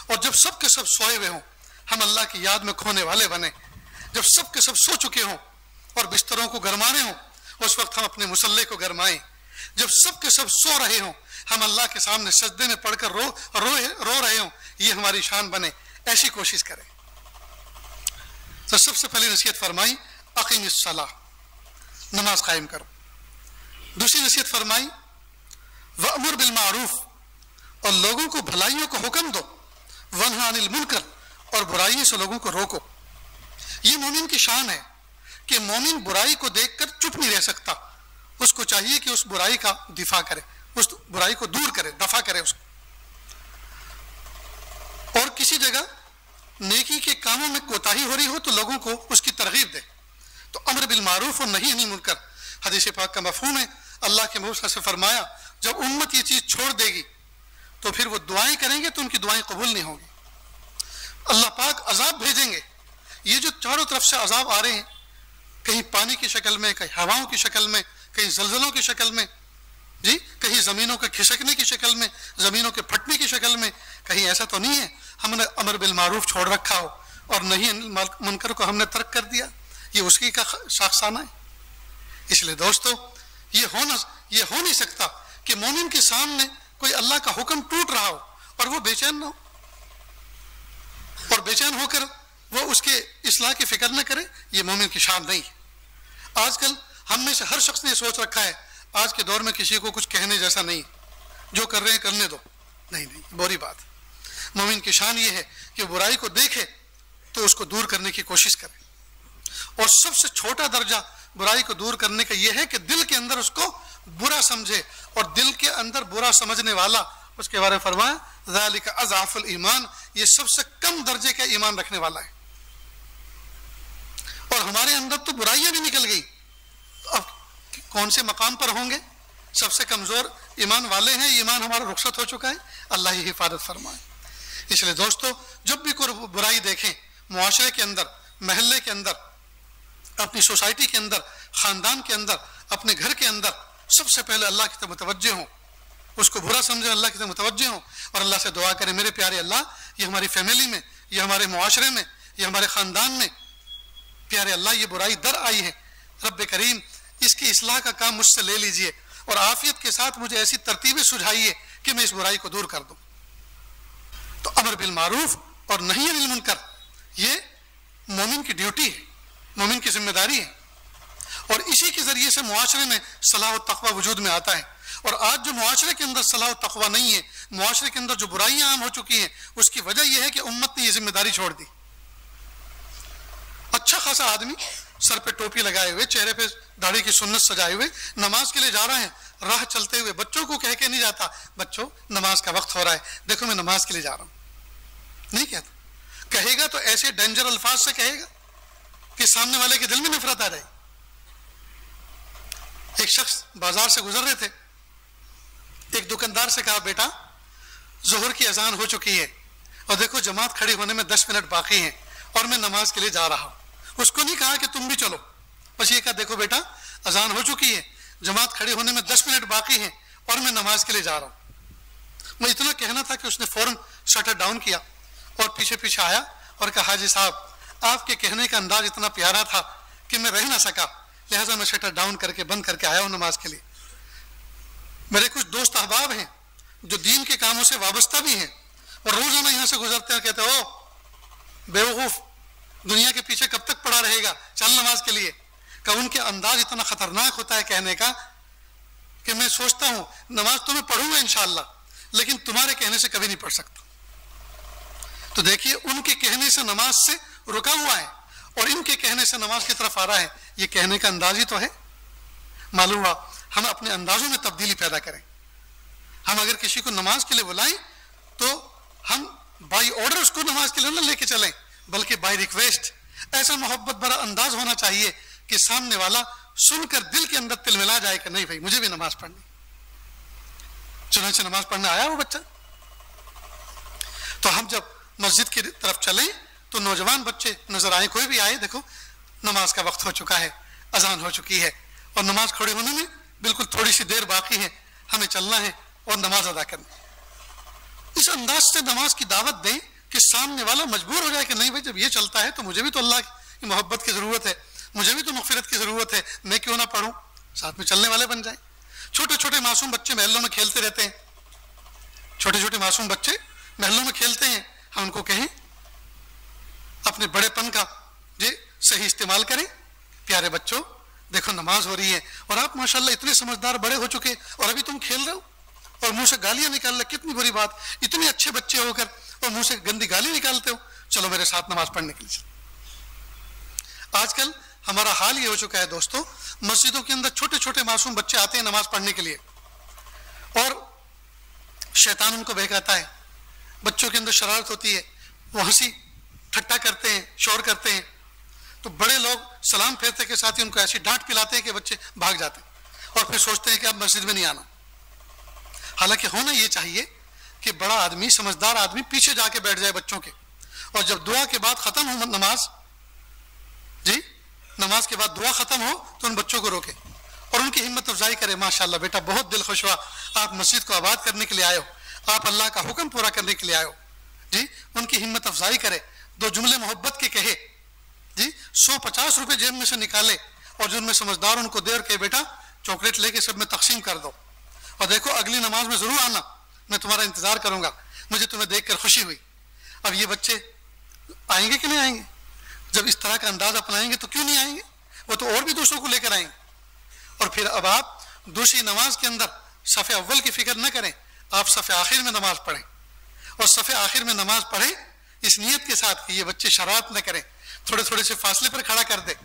और जब सब के सब सोए हुए हों हम अल्लाह की याद में खोने वाले बने। जब सब के सब सो चुके हों और बिस्तरों को गरमाने हों उस वक्त हम अपने मुसल्ले को गरमाएं। जब सब के सब सो रहे हों हम अल्लाह के सामने सजदे में पढ़कर रो रहे हों, ये हमारी शान बने, ऐसी कोशिश करें। तो सबसे पहली नसीहत फरमाई अक़ीमिस सलाह, नमाज कायम करो। दूसरी नसीहत फरमाई वअमुर बिल मारूफ, और लोगों को भलाइयों को हुक्म दो, वन्हा अनिल मुनकर, और बुराइयों से लोगों को रोको। ये मोमिन की शान है कि मोमिन बुराई को देखकर चुप नहीं रह सकता, उसको चाहिए कि उस बुराई का दिफा करे, उस बुराई को दूर करे, दफा करे उसको। और किसी जगह नेकी के कामों में कोताही हो रही हो तो लोगों को उसकी तरगीब दे। तो अम्र बिल मारूफ और नही अनिल मुनकर हदीस पाक का मफहूम है। अल्लाह के मुहम्मद से फरमाया जब उम्मत ये चीज छोड़ देगी तो फिर वो दुआएं करेंगे तो उनकी दुआएं कबूल नहीं होंगी। अल्लाह पाक अजाब भेजेंगे। ये जो चारों तरफ से अजाब आ रहे हैं, कहीं पानी की शक्ल में, कहीं हवाओं की शक्ल में, कहीं जलजलों की शक्ल में, जी कहीं जमीनों के खिसकने की शक्ल में, जमीनों के फटने की शक्ल में, कहीं ऐसा तो नहीं है हमने अमर बिल मारूफ छोड़ रखा हो और नहीं मुनकर को हमने तर्क कर दिया। ये उसकी का शाखसाना है। इसलिए दोस्तों ये हो नहीं सकता कि मोमिन के सामने कोई अल्लाह का हुक्म टूट रहा हो और वो बेचैन ना हो, और बेचैन होकर وہ اس کے اصلاح کی فکر نہ کرے، یہ مومن کی شان نہیں ہے۔ آج کل ہم میں سے ہر شخص نے یہ سوچ رکھا ہے آج کے دور میں کسی کو کچھ کہنے جیسا نہیں، جو کر رہے ہیں کرنے دو، نہیں بری بات۔ مومن کی شان یہ ہے کہ برائی کو دیکھے تو اس کو دور کرنے کی کوشش کرے، اور سب سے چھوٹا درجہ برائی کو دور کرنے کا یہ ہے کہ دل کے اندر اس کو برا سمجھے، اور دل کے اندر برا سمجھنے والا، اس کے بارے میں فرمایا ذالک اضعف الایمان، یہ سب سے کم درجے کا ایمان رکھنے والا ہے۔ اور ہمارے اندر تو برائیاں بھی نکل گئی، اب کون سے مقام پر ہوں گے؟ سب سے کمزور ایمان والے ہیں، ایمان ہمارا رخصت ہو چکا ہے، اللہ ہی حفاظت فرمائے۔ اس لیے دوستو، جب بھی کوئی برائی دیکھیں معاشرے کے اندر، محلے کے اندر، اپنی سوسائٹی کے اندر، خاندان کے اندر، اپنے گھر کے اندر، سب سے پہلے اللہ کی طرف متوجہ ہوں، اس کو برا سمجھیں، اللہ کی طرف متوجہ ہوں، اور اللہ سے دعا کریں میرے پیارے اللہ، یہ ہماری فیملی میں، یہ ہمارے معاشرے میں، یہ ہمارے خاندان میں پیارے اللہ یہ برائی در آئی ہے، رب کریم اس کی اصلاح کا کام مجھ سے لے لیجئے، اور عافیت کے ساتھ مجھے ایسی ترتیبیں سجھائیے کہ میں اس برائی کو دور کر دوں۔ تو امر بالمعروف اور نہی عن المنکر یہ مومن کی ڈیوٹی ہے، مومن کی ذمہ داری ہے، اور اسی کے ذریعے سے معاشرے میں صلاح و تقوی وجود میں آتا ہے۔ اور آج جو معاشرے کے اندر صلاح و تقوی نہیں ہے، معاشرے کے اندر جو برائیاں عام ہو چکی ہیں، اس کی وجہ یہ ہے کہ امت نے یہ ذمہ داری چھوڑ دی۔ اچھا خاصا آدمی سر پہ ٹوپی لگائے ہوئے، چہرے پہ داڑھی کی سنت سجائے ہوئے نماز کے لیے جا رہے ہیں، راہ چلتے ہوئے بچوں کو کہہ کے نہیں جاتا بچوں نماز کا وقت ہو رہا ہے، دیکھو میں نماز کے لیے جا رہا ہوں، نہیں کہتا۔ کہے گا تو ایسے ڈینجر الفاظ سے کہے گا کہ سامنے والے کے دل میں نفرت آ جائے۔ ایک شخص بازار سے گزر رہے تھے، ایک دکاندار سے کہا بیٹا ظہر کی اذان ہو چکی ہے اور دیکھو جماعت کھڑی ہونے میں 10 منٹ باقی ہیں اور میں نماز کے لیے جا رہا ہوں۔ اس کو نہیں کہا کہ تم بھی چلو، بس یہ کہا دیکھو بیٹا اذان ہو چکی ہے، جماعت کھڑی ہونے میں 10 منٹ باقی ہیں اور میں نماز کے لیے جا رہا ہوں۔ میں اتنا کہنا تھا کہ اس نے فوراً شٹر ڈاؤن کیا اور پیچھے پیچھے آیا اور کہا حاجی صاحب آپ کے کہنے کا انداز اتنا پیارا تھا کہ میں رہ نہ سکا، لہٰذا میں شٹر ڈاؤن کر کے بند کر کے آیا ہوں نماز کے لیے۔ میرے کچھ دوست احباب ہیں جو دین کے کاموں سے وابستہ بھی ہیں اور روزانہ یہاں سے گزرتے ہیں، کہتے او بیوقوف دنیا کے پیچھے کب تک پڑا رہے گا، چل نماز کے لیے۔ کہ ان کے انداز اتنا خطرناک ہوتا ہے کہنے کا کہ میں سوچتا ہوں نماز تو میں پڑھوں گا انشاءاللہ، لیکن تمہارے کہنے سے کبھی نہیں پڑھ سکتا۔ تو دیکھیے ان کے کہنے سے نماز سے رکا ہوا ہے اور ان کے کہنے سے نماز کی طرف آ رہا ہے، یہ کہنے کا انداز ہی تو ہے۔ معلوم ہوا ہم اپنے اندازوں میں تبدیلی پیدا کریں۔ ہم اگر کسی کو نماز کے لیے بلائیں تو ہم بائی آرڈر اس کو نماز کے لیے نہ لے کے چلیں، بلکہ بائی ریکویسٹ۔ ایسا محبت بڑا انداز ہونا چاہیے کہ سامنے والا سن کر دل کے اندر تل ملا جائے کہ نہیں بھائی مجھے بھی نماز پڑھنی۔ چنانچہ نماز پڑھنے آیا وہ بچہ۔ تو ہم جب مسجد کی طرف چلیں تو نوجوان بچے نظر آئیں، کوئی بھی آئے، دیکھو نماز کا وقت ہو چکا ہے، اذان ہو چکی ہے اور نماز کھڑے ہونے میں بالکل تھوڑی سی دیر باقی ہے، ہمیں چلنا ہے اور نماز ادا کرنی۔ اس انداز سے نماز کی دعوت دیں کہ سامنے والا مجبور ہو جائے کہ نہیں بھائی جب یہ چلتا ہے تو مجھے بھی تو اللہ کی محبت کی ضرورت ہے، مجھے بھی تو مغفرت کی ضرورت ہے، میں کیوں نہ پڑھوں، ساتھ میں چلنے والے بن جائیں۔ چھوٹے چھوٹے معصوم بچے محلوں میں کھیلتے رہتے ہیں، چھوٹے چھوٹے معصوم بچے محلوں میں کھیلتے ہیں، ہم ان کو کہیں اپنے بڑے پن کا صحیح استعمال کریں۔ پیارے بچوں دیکھو نماز ہو رہی ہے اور آپ ماشاءاللہ اتنے سمجھدار بڑے ہو چکے اور ابھی تم کھیل رہے ہو اور منہ سے گالیاں نکال رہے، کتنی بری بات، اتنے اچھے بچے ہو کر اور منہ سے گندی گالی نکالتے ہو، چلو میرے ساتھ نماز پڑھنے کے لیے۔ آج کل ہمارا حال یہ ہو چکا ہے دوستو، مسجدوں کے اندر چھوٹے چھوٹے معصوم بچے آتے ہیں نماز پڑھنے کے لیے اور شیطان ان کو بہکاتا ہے، بچوں کے اندر شرارت ہوتی ہے، وہ ہنسی ٹھٹا کرتے ہیں، شور کرتے ہیں، تو بڑے لوگ سلام پھیرتے کے ساتھ ہی ان کو ایسی ڈانٹ پلاتے ہیں کہ بچے بھاگ جاتے ہیں اور پھر سوچتے ہیں کہ اب مسجد میں نہیں آنا۔ حالانکہ ہونا یہ چاہیے کہ بڑا آدمی سمجھدار آدمی پیچھے جا کے بیٹھ جائے بچوں کے، اور جب دعا کے بعد ختم ہو نماز کے بعد دعا ختم ہو تو ان بچوں کو روکے اور ان کی ہمت افزائی کرے، ماشاءاللہ بیٹا بہت دل خوش ہوا، آپ مسجد کو آباد کرنے کے لیے آئے ہو، آپ اللہ کا حکم پورا کرنے کے لیے آئے ہو، ان کی ہمت افزائی کرے، دو جملے محبت کے کہے، 150 روپے جیب میں سے نکالے اور جو ان میں سمجھدار ان کو دے اور کہ بیٹا چاکلیٹ لے کے سب میں تقسیم کر دو اور دیکھو اگلی نماز میں ضرور آنا، میں تمہارا انتظار کروں گا، مجھے تمہیں دیکھ کر خوشی ہوئی۔ اب یہ بچے آئیں گے کہ نہیں آئیں گے؟ जब इस तरह का अंदाज अपनाएंगे तो क्यों नहीं आएंगे, वो तो और भी दूसरों को लेकर आएंगे। और फिर अब आप दूसरी नमाज के अंदर सफ़े अव्वल की फिक्र न करें, आप सफ़े आखिर में नमाज पढ़ें, और सफ़े आखिर में नमाज पढ़ें इस नियत के साथ कि ये बच्चे शरारत न करें, थोड़े थोड़े से फासले पर खड़ा कर दे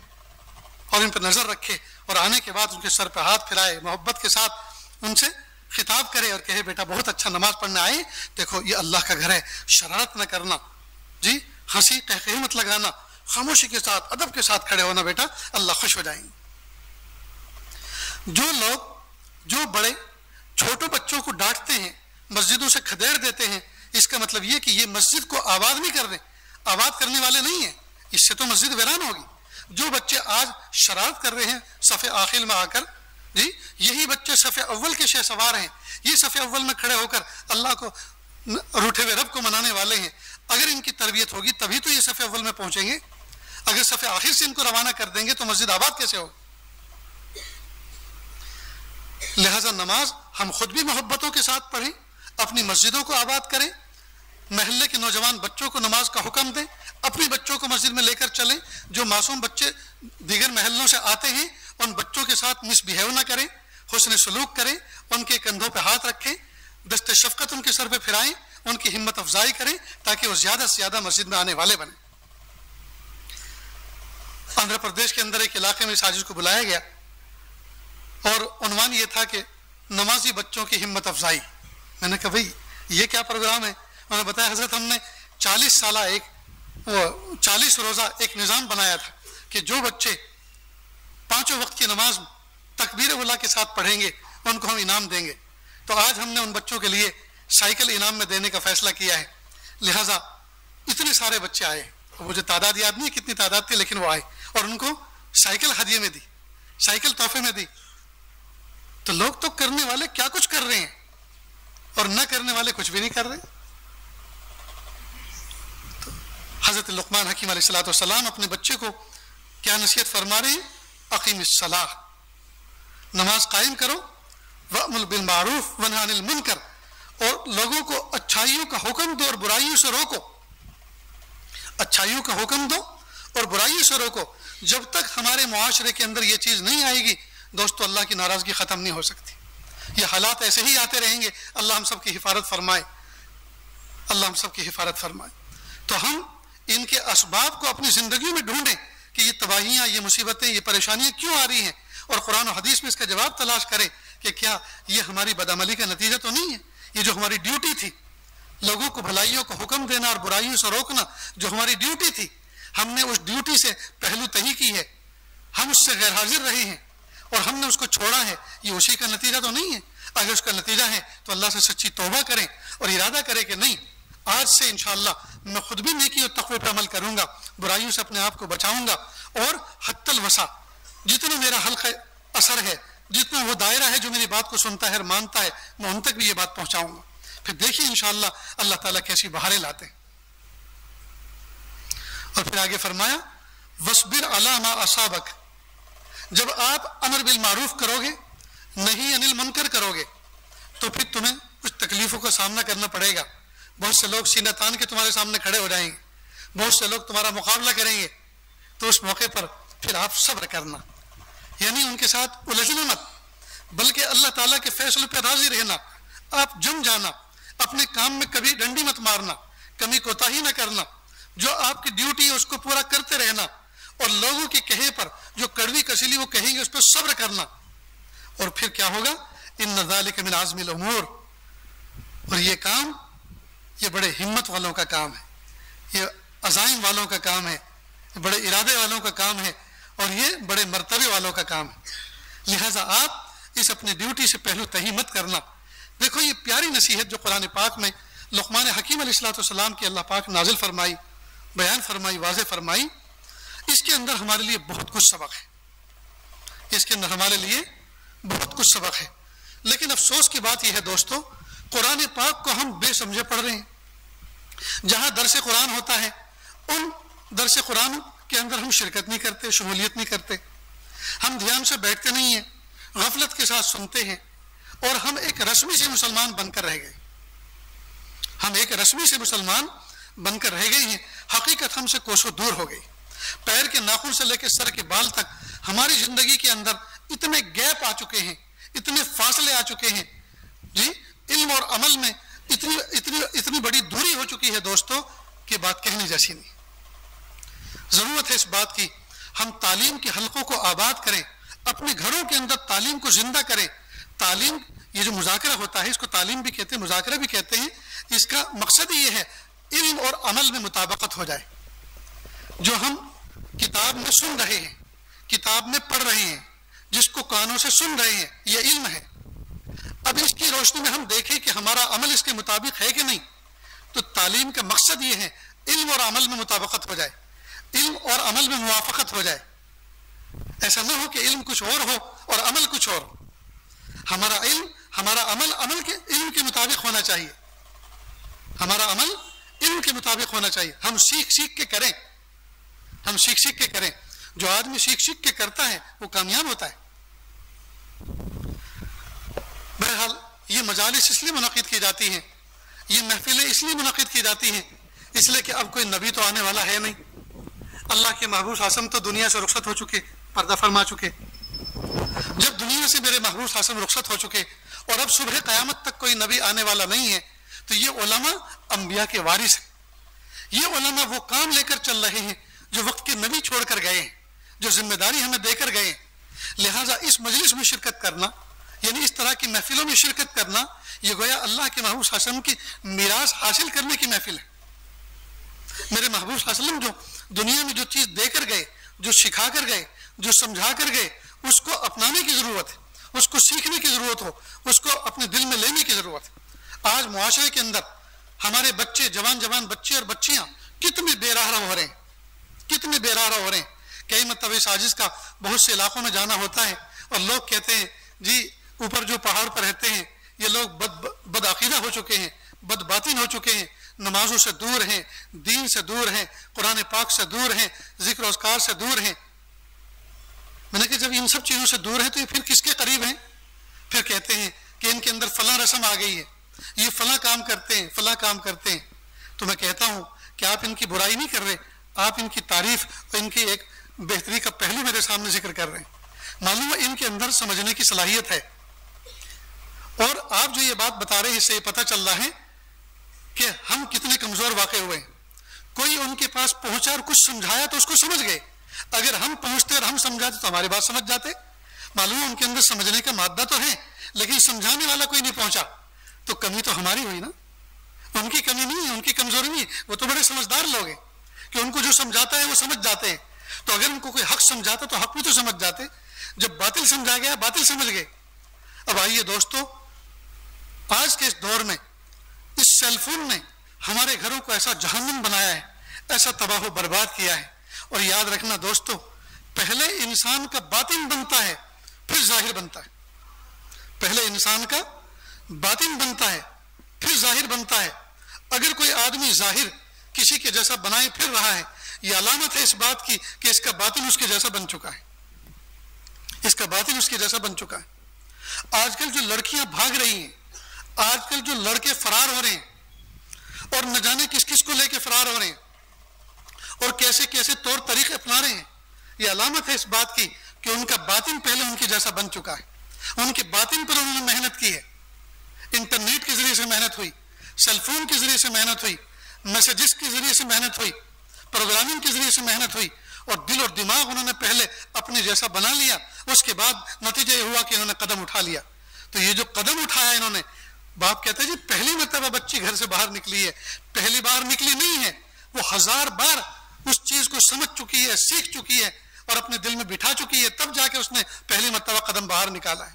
और इन पर नजर रखे, और आने के बाद उनके सर पर हाथ फिराए, मोहब्बत के साथ उनसे खिताब करे और कहे बेटा बहुत अच्छा नमाज पढ़ने आए, देखो ये अल्लाह का घर है, शरारत न करना जी, हंसी कहकहे मत लगाना, खामोशी के साथ अदब के साथ खड़े होना बेटा, अल्लाह खुश हो जाएंगे। जो लोग, जो बड़े छोटों बच्चों को डांटते हैं, मस्जिदों से खदेड़ देते हैं, इसका मतलब ये कि ये मस्जिद को आबाद नहीं कर रहे, आबाद करने वाले नहीं है, इससे तो मस्जिद वीरान होगी। जो बच्चे आज शरारत कर रहे हैं सफ़े आखिर में आकर जी, यही बच्चे सफ़े अव्वल के शहसवार हैं, ये सफ़े अव्वल में खड़े होकर अल्लाह को, रूठे हुए रब को मनाने वाले हैं। अगर इनकी तरबियत होगी तभी तो ये सफ़े अव्वल में पहुंचेंगे, अगर सफ़े आखिर से इनको रवाना कर देंगे तो मस्जिद आबाद कैसे होगी। लिहाजा नमाज हम खुद भी मोहब्बतों के साथ पढ़ें, अपनी मस्जिदों को आबाद करें, महल्ले के नौजवान बच्चों को नमाज का हुक्म दें, अपने बच्चों को मस्जिद में लेकर चलें। जो मासूम बच्चे दीगर महल्लों से आते हैं उन बच्चों के साथ मिसबिहेव ना करें, हुस्न सलूक करें, उनके कंधों पे हाथ रखें, दस्ते शफकत उनके सर पे फिराएं, उनकी हिम्मत अफजाई करें ताकि वो ज्यादा से ज्यादा मस्जिद में आने वाले बने। आंध्र प्रदेश के अंदर एक इलाके में साजिद को बुलाया गया और उन्वान ये था कि नमाजी बच्चों की हिम्मत अफजाई। मैंने कहा भाई ये क्या प्रोग्राम है। उन्होंने बताया हजरत हमने 40 रोजा एक निज़ाम बनाया था कि जो बच्चे 5 वक्त की नमाज तकबीर उला के साथ पढ़ेंगे उनको हम इनाम देंगे। तो आज हमने उन बच्चों के लिए साइकिल इनाम में देने का फैसला किया है। लिहाजा इतने सारे बच्चे आए, मुझे तादाद याद नहीं कितनी तादाद थी, लेकिन वो आए और उनको साइकिल हदिये में दी, साइकिल तोहफे में दी। तो लोग तो करने वाले क्या कुछ कर रहे हैं और न करने वाले कुछ भी नहीं कर रहे। तो हजरत लुकमान हकीम अलैहिस्सलाम अपने बच्चे को क्या नसीहत फरमा रहे हैं, अकीमिस्सलाह, नमाज कायम करो, वअमुर बिल मारूफ वनहा अनिल मुनकर, और लोगों को अच्छाइयों का हुक्म दो और बुराइयों से रोको। अच्छाइयों का हुक्म दो और बुराइयों से रोको। जब तक हमारे मुआशरे के अंदर ये चीज नहीं आएगी दोस्तों, अल्लाह की नाराजगी खत्म नहीं हो सकती। ये हालात ऐसे ही आते रहेंगे। अल्लाह हम सब की हिफाजत फरमाए, अल्लाह हम सब की हिफाजत फरमाए। तो हम इनके असबाब को अपनी जिंदगी में ढूंढें कि ये तबाहियां, ये मुसीबतें, ये परेशानियां क्यों आ रही हैं, और कुरान और हदीस में इसका जवाब तलाश करें कि क्या ये हमारी बदअमली का नतीजा तो नहीं है। ये जो हमारी ड्यूटी थी, लोगों को भलाइयों को हुक्म देना और बुराइयों से रोकना, जो हमारी ड्यूटी थी, हमने उस ड्यूटी से पहलू तही की है, हम उससे गैर हाजिर रहे हैं और हमने उसको छोड़ा है। ये उसी का नतीजा तो नहीं है। अगर उसका नतीजा है तो अल्लाह से सच्ची तौबा करें और इरादा करें कि नहीं, आज से इंशाअल्लाह मैं खुद भी नेकी और तक़वे पर अमल करूंगा, बुराइयों से अपने आप को बचाऊंगा, और हत्तल वसा, जितना मेरा हल्का असर है, जितना वो दायरा है जो मेरी बात को सुनता है और मानता है, मैं उन तक भी ये बात पहुंचाऊंगा। फिर देखिए इंशाअल्लाह अल्लाह ताला कैसी बहारें लाते हैं। और फिर आगे फरमाया, वस्बिर अला मा असाबक, जब आप अमर बिल मारूफ करोगे, नहीं अनिल मुनकर करोगे, तो फिर तुम्हें कुछ तकलीफों का सामना करना पड़ेगा। बहुत से लोग सीना तान के तुम्हारे सामने खड़े हो जाएंगे, बहुत से लोग तुम्हारा मुकाबला करेंगे, तो उस मौके पर फिर आप सब्र करना, यानी उनके साथ उलझना मत, बल्कि अल्लाह ताला के फैसले पर राजी रहना। आप जम जाना, अपने काम में कभी डंडी मत मारना, कमी कोताही न करना, जो आपकी ड्यूटी है उसको पूरा करते रहना, और लोगों के कहे पर जो कड़वी कसीली वो कहेंगे उस पर सब्र करना। और फिर क्या होगा, इन्न ज़ालिका मिन आज़मिल उमूर, और ये काम ये बड़े हिम्मत वालों का काम है, ये अज़ाइम वालों का काम है, ये बड़े इरादे वालों का काम है, और ये बड़े मर्तबे वालों का काम है। लिहाजा आप इस अपनी ड्यूटी से पहलू तही मत करना। देखो ये प्यारी नसीहत जो कुरान पाक में लुक़मान हकीम अलैहिस्सलाम की अल्लाह पाक नाजिल फरमाई, बयान फरमाई, वाज़े फरमाई, इसके अंदर हमारे लिए बहुत कुछ सबक है, इसके अंदर हमारे लिए बहुत कुछ सबक है। लेकिन अफसोस की बात यह है दोस्तों, कुरान पाक को हम बेसमझे पढ़ रहे हैं। जहां दरस कुरान होता है उन दरस कुरान के अंदर हम शिरकत नहीं करते, शमूलियत नहीं करते, हम ध्यान से बैठते नहीं हैं, गफलत के साथ सुनते हैं, और हम एक रस्मी से मुसलमान बनकर रह गए। हम एक रस्मी से मुसलमान बनकर रह गए हैं, हकीकत हमसे कोसों दूर हो गई। پیر کے ناخن سے لے کے سر کے بال تک ہماری زندگی کے اندر اتنے گیپ آ چکے ہیں، اتنے فاصلے آ چکے ہیں جی، علم اور عمل میں اتنی بڑی دوری ہو چکی ہے دوستو کہ بات کہنے جیسی نہیں۔ ضرورت ہے اس بات کی ہم تعلیم کے حلقوں کو آباد کریں، اپنے گھروں کے اندر تعلیم کو زندہ کریں۔ تعلیم، یہ جو مذاکرہ ہوتا ہے اس کو تعلیم بھی کہتے ہیں، مذاکرہ بھی کہتے ہیں، اس کا مقصد یہ ہے علم اور عمل میں مطابقت ہو جائے۔ جو ہم کتاب میں سن رہے ہیں، کتاب میں پڑھ رہے ہیں، جس کو کانوں سے سن رہے ہیں، یہ علم ہے۔ اب اس کی روشنی میں ہم دیکھیں کہ ہمارا عمل اس کے مطابق ہے کہ نہیں، تو تعلیم کا مقصد یہ ہے علم اور عمل میں مطابقت ہو جائے، علم اور عمل میں موافقت ہو جائے۔ ایسا نہ ہو کہ علم کچھ اور ہو اور عمل کچھ اور ہو۔ ہمارا علم، ہمارا عمل کے علم کے مطابق ہونا چاہیے، ہمارا عمل علم کے مطابق ہونا چاہیے۔ ہم سیکھ کے کریں، ہم سیکھ کے کریں۔ جو آدمی سیکھ کے کرتا ہے وہ کامیاب ہوتا ہے۔ بہرحال یہ مجالس اس لیے منعقد کی جاتی ہیں، یہ محفلیں اس لیے منعقد کی جاتی ہیں اس لیے کہ اب کوئی نبی تو آنے والا ہے نہیں۔ اللہ کے محبوب حاسم تو دنیا سے رخصت ہو چکے، پردہ فرما چکے۔ جب دنیا سے میرے محبوب حاسم رخصت ہو چکے اور اب صبح قیامت تک کوئی نبی آنے والا نہیں ہے، تو یہ علماء انبیاء کے وارث ہیں۔ یہ علماء وہ کام لے کر چل رہے ہیں جو وقت کے نبی چھوڑ کر گئے ہیں، جو ذمہ داری ہمیں دے کر گئے ہیں۔ لہٰذا اس مجلس میں شرکت کرنا، یعنی اس طرح کی محفلوں میں شرکت کرنا، یہ گویا اللہ کے محبوب صلی اللہ علیہ وسلم کی میراث حاصل کرنے کی محفل ہے۔ میرے محبوب صلی اللہ علیہ وسلم جو دنیا میں جو چیز دے کر گئے، جو سکھا کر گئے، جو سمجھا کر گئے، اس کو اپنانے کی ضرورت ہے، اس کو سیکھنے کی ضرورت ہو، اس کو اپنے دل میں لینے کی ضرورت ہے۔ آج معاشرے کے اندر ہمارے بچے، جوان بچے اور بچیاں کتنے بے راہ ہو رہے ہیں، کتنے بے راہ ہو رہے ہیں۔ کئی مرتبہ اس عاجز کا بہت سے علاقوں میں جانا ہوتا ہے اور لوگ کہتے ہیں جی اوپر جو پہاڑ پر رہتے ہیں یہ لوگ بد عقیدہ ہو چکے ہیں، بد باطن ہو چکے ہیں، نمازوں سے دور ہیں، دین سے دور ہیں، قرآن پاک سے دور ہیں، ذکر و اذکار سے دور ہیں۔ میں نے کہا جب ان سب چیزوں سے دور ہیں تو یہ پھر کس کے قریب ہیں؟ پھر کہتے ہیں کہ ان کے اندر فلاں رسم آ گئی ہے، یہ فلاں کام کرتے ہیں، فلاں کام کرتے ہیں۔ تو میں کہتا ہوں کہ آپ ان کی برائی نہیں کر رہے، آپ ان کی تعریف اور ان کی ایک بہتری کا پہلو میرے سامنے ذکر کر رہے ہیں۔ معلوم ہے ان کے اندر سمجھنے کی صلاحیت ہے، اور آپ جو یہ بات بتا رہے ہیں اس سے یہ پتہ چل رہا ہے کہ ہم کتنے کمزور واقع ہوئے ہیں۔ کوئی ان کے پاس پہنچا اور کچھ سمجھایا تو اس کو سمجھ گئے، اگر ہم پہنچتے اور ہم سمجھاتے تو ہماری بات سمجھ جاتے۔ معلوم ہے ان کے اندر سمجھنے کا مادہ تو ہے لیکن سمجھانے والا کوئی نہیں پہنچا، تو کمی تو ہماری ہوئی نا، ان کی کمی نہیں ہے، ان کی کمزوری نہیں ہے، وہ تو بڑے سمجھدار لوگ ہیں کہ ان کو جو سمجھاتا ہے وہ سمجھ جاتے ہیں۔ تو اگر ان کو کوئی حق سمجھاتا تو حق بھی تو سمجھ جاتے، جب باطل سمجھا گیا باطل سمجھ گئے۔ اب آئیے دوستو، آج کے اس دور میں اس سیل فون نے ہمارے گھروں کو ایسا جہنم بنایا ہے، ایسا تباہ و برباد کیا ہے۔ اور یاد رکھنا دوستو، پہلے انسان کا باطن بنتا ہے پھر ظاہر بنتا ہے، پہلے انسان کا باطن بنتا ہے پھر ظاہر بنتا ہے۔ اگر کوئی آدمی ظاہر کسی کے جیسا بنائے پھر رہا ہے، یہ علامت ہے اس بات کی کہ اس کا باطن اس کے جیسا بن چکا ہے، اس کا باطن اس کے جیسا بن چکا ہے۔ آج کل جو لڑکیاں بھاگ رہی ہیں، آج کل جو لڑکے فرار ہو رہے ہیں اور نہ جانے کس کس کو لے کے فرار ہو رہے ہیں اور کیسے کیسے طور طریقے اپنا رہے ہیں، یہ علامت ہے اس بات کی کہ ان کا باطن پہلے ان کے جیسا بن چکا ہے۔ ان کے باطن پر انہوں نے محنت کی ہے، انٹرنیٹ کے ذریعے سے محنت ہوئی، سیل فون کے ذریعے سے محنت ہوئی، میسیجز کے ذریعے سے محنت ہوئی، پروگرامنگ کے ذریعے سے محنت ہوئی، اور دل اور دماغ انہوں نے پہلے اپنے جیسا بنا لیا، اس کے بعد نتیجہ یہ ہوا کہ انہوں نے قدم اٹھا لیا۔ تو یہ جو قدم اٹھایا انہوں نے، باپ کہتے ہیں جی پہلی مرتبہ بچی گھر سے باہر نکلی ہے، پہلی بار نکلی نہیں ہے، وہ 1000 بار اس چیز کو سمجھ چکی ہے، سیکھ چکی ہے اور اپنے دل میں بٹھا چکی ہے، تب جا کے اس نے پہلی مرتبہ قدم باہر نکالا ہے۔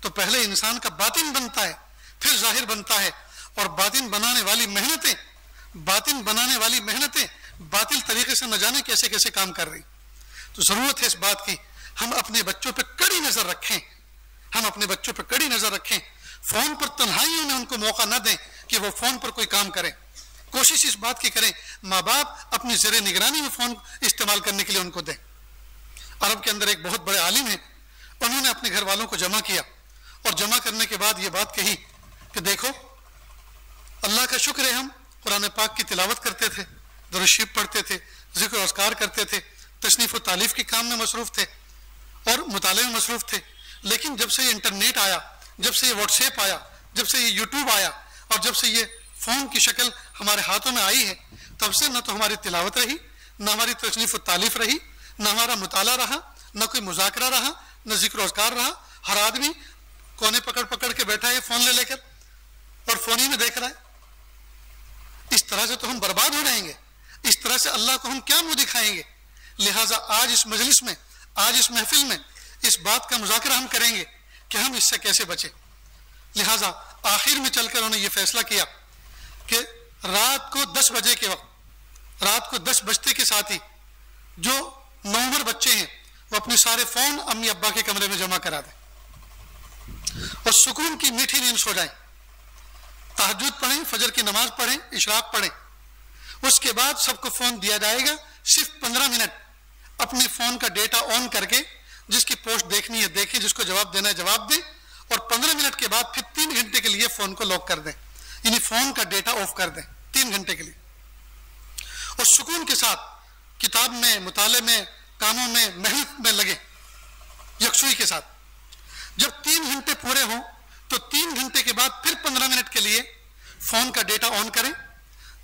تو پہلے انسان کا باطن بنتا ہے پھر ظاہر بنتا ہے، اور باطن بنانے والی محنتیں، باطل طریقے سے نہ جانے کیسے کیسے کام کر رہی۔ تو ضرورت ہے اس بات کی ہم اپنے بچوں پہ کڑی نظر رکھیں، ہم اپنے بچوں پہ کڑی نظر رکھیں، فون پر تنہائیوں میں ان کو موقع نہ دیں کہ وہ فون پر کوئی کام کریں۔ کوشش اس بات کی کریں ماں باپ اپنی زیر نگرانی میں فون استعمال کرنے کے لیے ان کو دیں۔ عرب کے اندر ایک بہت بڑے عالم ہیں، انہوں نے اپنے گھر والوں کو جمع کیا اور جمع کرنے کے بعد یہ بات کہی کہ دیکھو اللہ کا شکر ہے، ہم قرآن پاک کی تلاوت کرتے تھے، درود شریف پڑھتے تھے، ذکر و اذکار करते थे, तशनीफ़ व तालीफ़ के काम में मसरूफ़ थे और मुताले में मसरूफ़ थे. लेकिन जब से ये इंटरनेट आया, जब से ये व्हाट्सएप आया, जब से ये यूट्यूब आया और जब से ये फ़ोन की शक्ल हमारे हाथों में आई है, तब से न तो हमारी तिलावत रही, न हमारी तशनीफ़ व तालीफ़ रही, न हमारा मुताला रहा, न कोई मुज़ाकरा रहा, न ज़िक्र व अज़कार रहा. हर आदमी कोने पकड़ पकड़ के बैठा है फ़ोन ले लेकर और फ़ोन ही में देख रहा है. इस तरह से तो हम बर्बाद हो जाएंगे. इस तरह से अल्लाह को हम क्या मुंह दिखाएंगे. लिहाजा आज इस मजलिस में, आज इस महफिल में इस बात का मुज़ाकरा हम करेंगे कि हम इससे कैसे बचें. लिहाजा आखिर में चलकर उन्होंने ये फैसला किया कि रात को 10 बजे के वक्त, रात को 10 बजते के साथ ही जो नौमर बच्चे हैं वो अपने सारे फ़ोन अम्मी अब्बा के कमरे में जमा करा दें और सुकून की मीठी नींद सो जाएं. तहज्जुद पढ़ें, फजर की नमाज पढ़ें, इशराक पढ़ें. उसके बाद सबको फ़ोन दिया जाएगा. सिर्फ 15 मिनट अपने फ़ोन का डेटा ऑन करके जिसकी पोस्ट देखनी है देखें, जिसको जवाब देना है जवाब दें और 15 मिनट के बाद फिर 3 घंटे के लिए फ़ोन को लॉक कर दें, यानी फ़ोन का डेटा ऑफ कर दें 3 घंटे के लिए. और सुकून के साथ किताब में, मुताले में, कामों में, मेहनत में लगे यकसुई के साथ. जब 3 घंटे पूरे हों तो 3 घंटे के बाद फिर 15 मिनट के लिए फ़ोन का डेटा ऑन करें.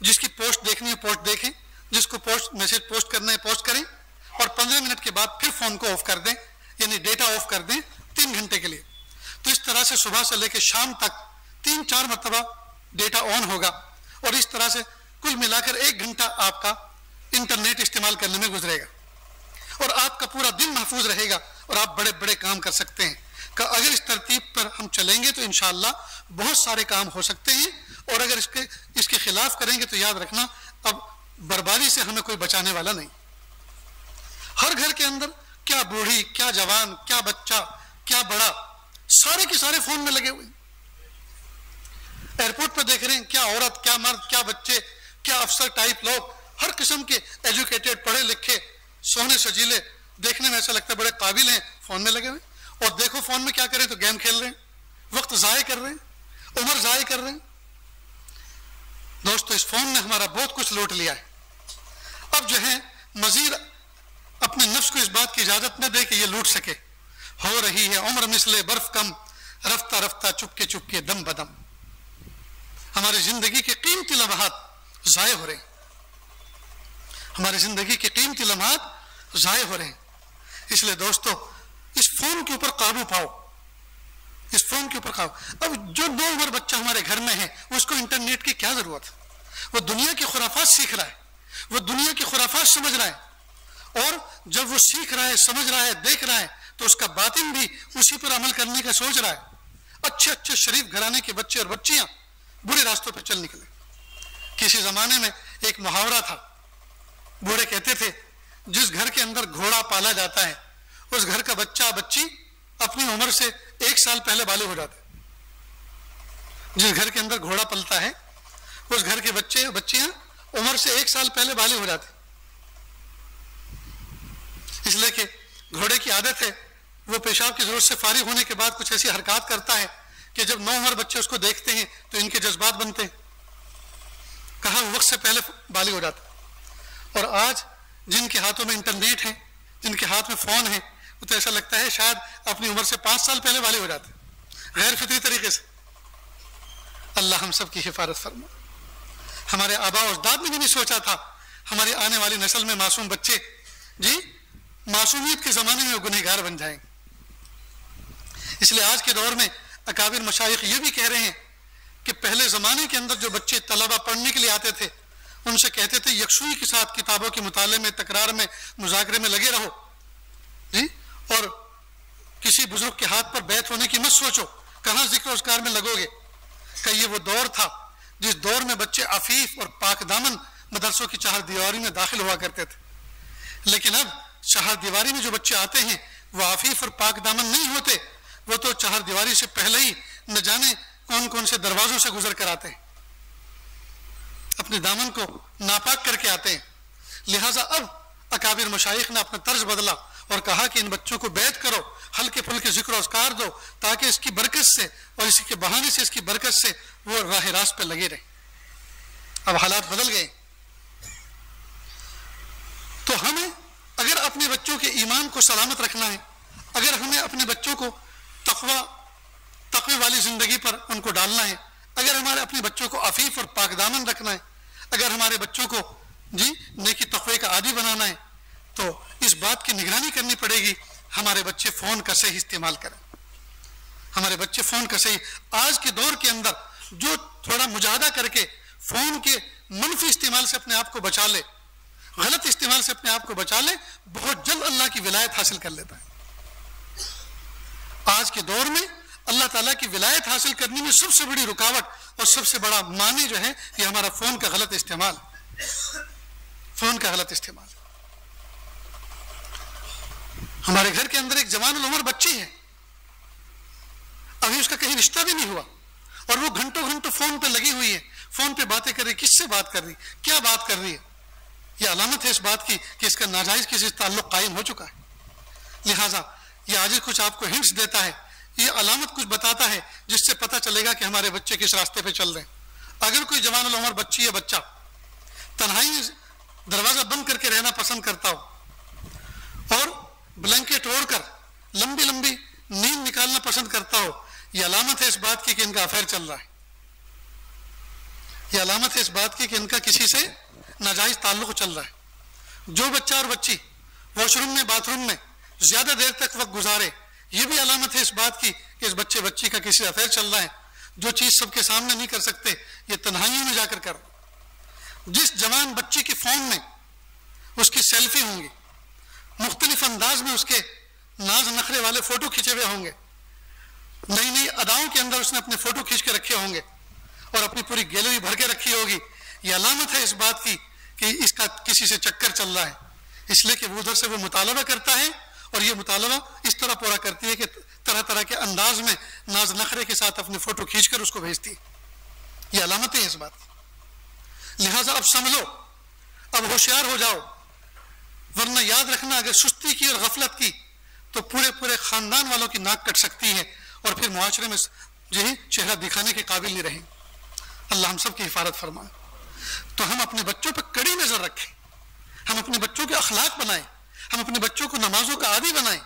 जिसकी पोस्ट देखनी है पोस्ट देखें, जिसको पोस्ट मैसेज पोस्ट करना है पोस्ट करें और 15 मिनट के बाद फिर फ़ोन को ऑफ कर दें, यानी डेटा ऑफ कर दें 3 घंटे के लिए. तो इस तरह से सुबह से लेकर शाम तक 3-4 मरतबा डेटा ऑन होगा और इस तरह से कुल मिलाकर 1 घंटा आपका इंटरनेट इस्तेमाल करने में गुजरेगा और आपका पूरा दिन महफूज रहेगा और आप बड़े बड़े काम कर सकते हैं. कि अगर इस तरतीब पर हम चलेंगे तो इंशाअल्लाह बहुत सारे काम हो सकते हैं और अगर इसके खिलाफ करेंगे तो याद रखना अब बर्बादी से हमें कोई बचाने वाला नहीं. हर घर के अंदर क्या बूढ़ी, क्या जवान, क्या बच्चा, क्या बड़ा, सारे के सारे फोन में लगे हुए. एयरपोर्ट पर देख रहे हैं क्या औरत, क्या मर्द, क्या बच्चे, क्या अफसर टाइप लोग, हर किस्म के एजुकेटेड, पढ़े लिखे, सोने सजीले, देखने में ऐसा लगता है बड़े काबिल हैं, फोन में लगे हुए. और देखो फोन में क्या करें तो गेम खेल रहे हैं, वक्त जाये कर रहे हैं, उम्र जाये कर रहे हैं. दोस्तों इस फोन ने हमारा बहुत कुछ लूट लिया है. अब जो है मजीद अपने नफ्स को इस बात की इजाजत न दे कि ये लूट सके. हो रही है उम्र मिसले बर्फ कम, रफ्ता रफ्ता चुपके चुपके दम बदम. हमारी जिंदगी के कीमती लम्हात जाये हो रहे हैं, हमारी जिंदगी के कीमती लम्हात जाये हो रहे हैं. इसलिए दोस्तों इस फोन के ऊपर काबू पाओ, इस फोन के ऊपर काबू. अब जो 9 उम्र बच्चा हमारे घर में है उसको इंटरनेट की क्या जरूरत है. वो दुनिया के खुराफात सीख रहा है, वो दुनिया के खुराफात समझ रहा है और जब वो सीख रहा है, समझ रहा है, देख रहा है तो उसका बातिन भी उसी पर अमल करने का सोच रहा है. अच्छे अच्छे शरीफ घराने के बच्चे और बच्चियां बुरे रास्तों पर चल निकले. किसी जमाने में एक मुहावरा था, बूढ़े कहते थे जिस घर के अंदर घोड़ा पाला जाता है उस घर का बच्चा बच्ची अपनी उम्र से 1 साल पहले बालिग हो जाते. जिस घर के अंदर घोड़ा पलता है उस घर के बच्चे बच्चियां उम्र से 1 साल पहले बालिग हो जाते. इसलिए कि घोड़े की आदत है वो पेशाब की जरूरत से फारिग होने के बाद कुछ ऐसी हरकत करता है कि जब 9 उम्र बच्चे उसको देखते हैं तो इनके जज्बात बनते हैं. कहा वक्त से पहले बालिग हो जाता. और आज जिनके हाथों में इंटरनेट है, जिनके हाथ में फोन है, वो तो ऐसा लगता है शायद अपनी उम्र से 5 साल पहले बालिग हो जाते गैर फितरी तरीके से. अल्लाह हम सब की हिफाजत फरमा. हमारे आबा और अजदाद ने भी नहीं सोचा था हमारी आने वाली नस्ल में मासूम बच्चे जी मासूमियत के जमाने में गुनहगार बन जाएंगे. इसलिए आज के दौर में अकाबिर मशाइख ये भी कह रहे हैं कि पहले जमाने के अंदर जो बच्चे तलबा पढ़ने के लिए आते थे उनसे कहते थे यकसुई के साथ किताबों के मुताले में, तकरार में, मुजाकरे में लगे रहो जी, और किसी बुजुर्ग के हाथ पर बैत होने की मत सोचो, कहाँ जिक्र उसकार में लगोगे. कि ये वो दौर था जिस दौर में बच्चे अफीफ और पाक दामन मदरसों की चार दीवारी में दाखिल हुआ करते थे. लेकिन अब चार दीवारी में जो बच्चे आते हैं वो अफीफ और पाक दामन नहीं होते, वो तो चार दीवारी से पहले ही न जाने कौन कौन से दरवाजों से गुजर कर आते हैं, अपने दामन को नापाक करके आते हैं. लिहाजा अब अकाबिर मशाइख ने अपना तर्ज बदला और कहा कि इन बच्चों को बैत करो, हल्के फुल्के जिक्र अस्कार दो ताकि इसकी बरकत से और इसी के बहाने से, इसकी बरकत से वो राह रास्त पे लगे रहे. अब हालात बदल गए. हमें अगर अपने बच्चों के ईमान को सलामत रखना है, अगर हमें अपने बच्चों को तक़वे वाली ज़िंदगी पर उनको डालना है, अगर हमारे अपने बच्चों को अफीफ और पाकदामन रखना है, अगर हमारे बच्चों को नेकी तक़वे का आदी बनाना है, तो इस बात की निगरानी करनी पड़ेगी हमारे बच्चे फ़ोन का सही इस्तेमाल करें। हमारे बच्चे फ़ोन का सही, आज के दौर के अंदर जो थोड़ा मुजाहदा करके फ़ोन के मनफी इस्तेमाल से अपने आप को बचा ले, गलत इस्तेमाल से अपने आप को बचा ले, बहुत जल्द अल्लाह की विलायत हासिल कर लेता है। आज के दौर में अल्लाह ताला की विलायत हासिल करने में सबसे बड़ी रुकावट और सबसे बड़ा मानी जो है ये हमारा फ़ोन का गलत इस्तेमाल, फ़ोन का गलत इस्तेमाल। हमारे घर के अंदर एक जवान उम्र बच्ची है, अभी उसका कहीं रिश्ता भी नहीं हुआ और वो घंटों घंटों फ़ोन पे लगी हुई है, फ़ोन पे बातें कर रही, किससे बात कर रही, क्या बात कर रही है। ये अलामत है इस बात की कि इसका नाजायज़ किसी ताल्लुक़ कायम हो चुका है। लिहाजा ये आज कुछ आपको हिंट्स देता है, ये अलामत कुछ बताता है जिससे पता चलेगा कि हमारे बच्चे किस रास्ते पे चल रहे हैं। अगर कोई जवान उम्र बच्ची या बच्चा तन्हाई में दरवाज़ा बंद करके रहना पसंद करता हो और ब्लैंकेट ओढ़कर लंबी लंबी नींद निकालना पसंद करता हो, यह अलामत है इस बात की कि इनका अफेयर चल रहा है। यह अलामत है इस बात की कि इनका किसी से नाजायज ताल्लुक चल रहा है। जो बच्चा और बच्ची वॉशरूम में बाथरूम में ज्यादा देर तक वक्त गुजारे, यह भी अलामत है इस बात की कि इस बच्चे बच्ची का किसी अफेयर चल रहा है। जो चीज सबके सामने नहीं कर सकते ये तन्हाइयों में जाकर कर। जिस जवान बच्ची के फोन में उसकी सेल्फी होंगी, मुख्तलिफ अंदाज में उसके नाज नखरे वाले फोटो खींचे हुए होंगे, नई नई अदाओं के अंदर उसने अपने फोटो खींच के रखे होंगे और अपनी पूरी गैलरी भर के रखी होगी, यह अलामत है इस बात की कि इसका किसी से चक्कर चल रहा है। इसलिए कि वो उधर से वो मुतालबा करता है और ये मुतालबा इस तरह पूरा करती है कि तरह तरह के अंदाज में नाज नखरे के साथ अपने फोटो खींचकर उसको भेजती है। ये अलामत है इस बात की। लिहाजा अब समझो, अब होशियार हो जाओ, वरना याद रखना अगर सुस्ती की और गफलत की तो पूरे पूरे खानदान वालों की नाक कट सकती है और फिर मुआशरे में यही चेहरा दिखाने के काबिल नहीं रहेंगे। अल्लाह हम सब की हिफाजत फरमाए। तो हम अपने बच्चों पर कड़ी नजर रखें, हम अपने बच्चों के अखलाक बनाएं, हम अपने बच्चों को नमाजों का आदी बनाएं,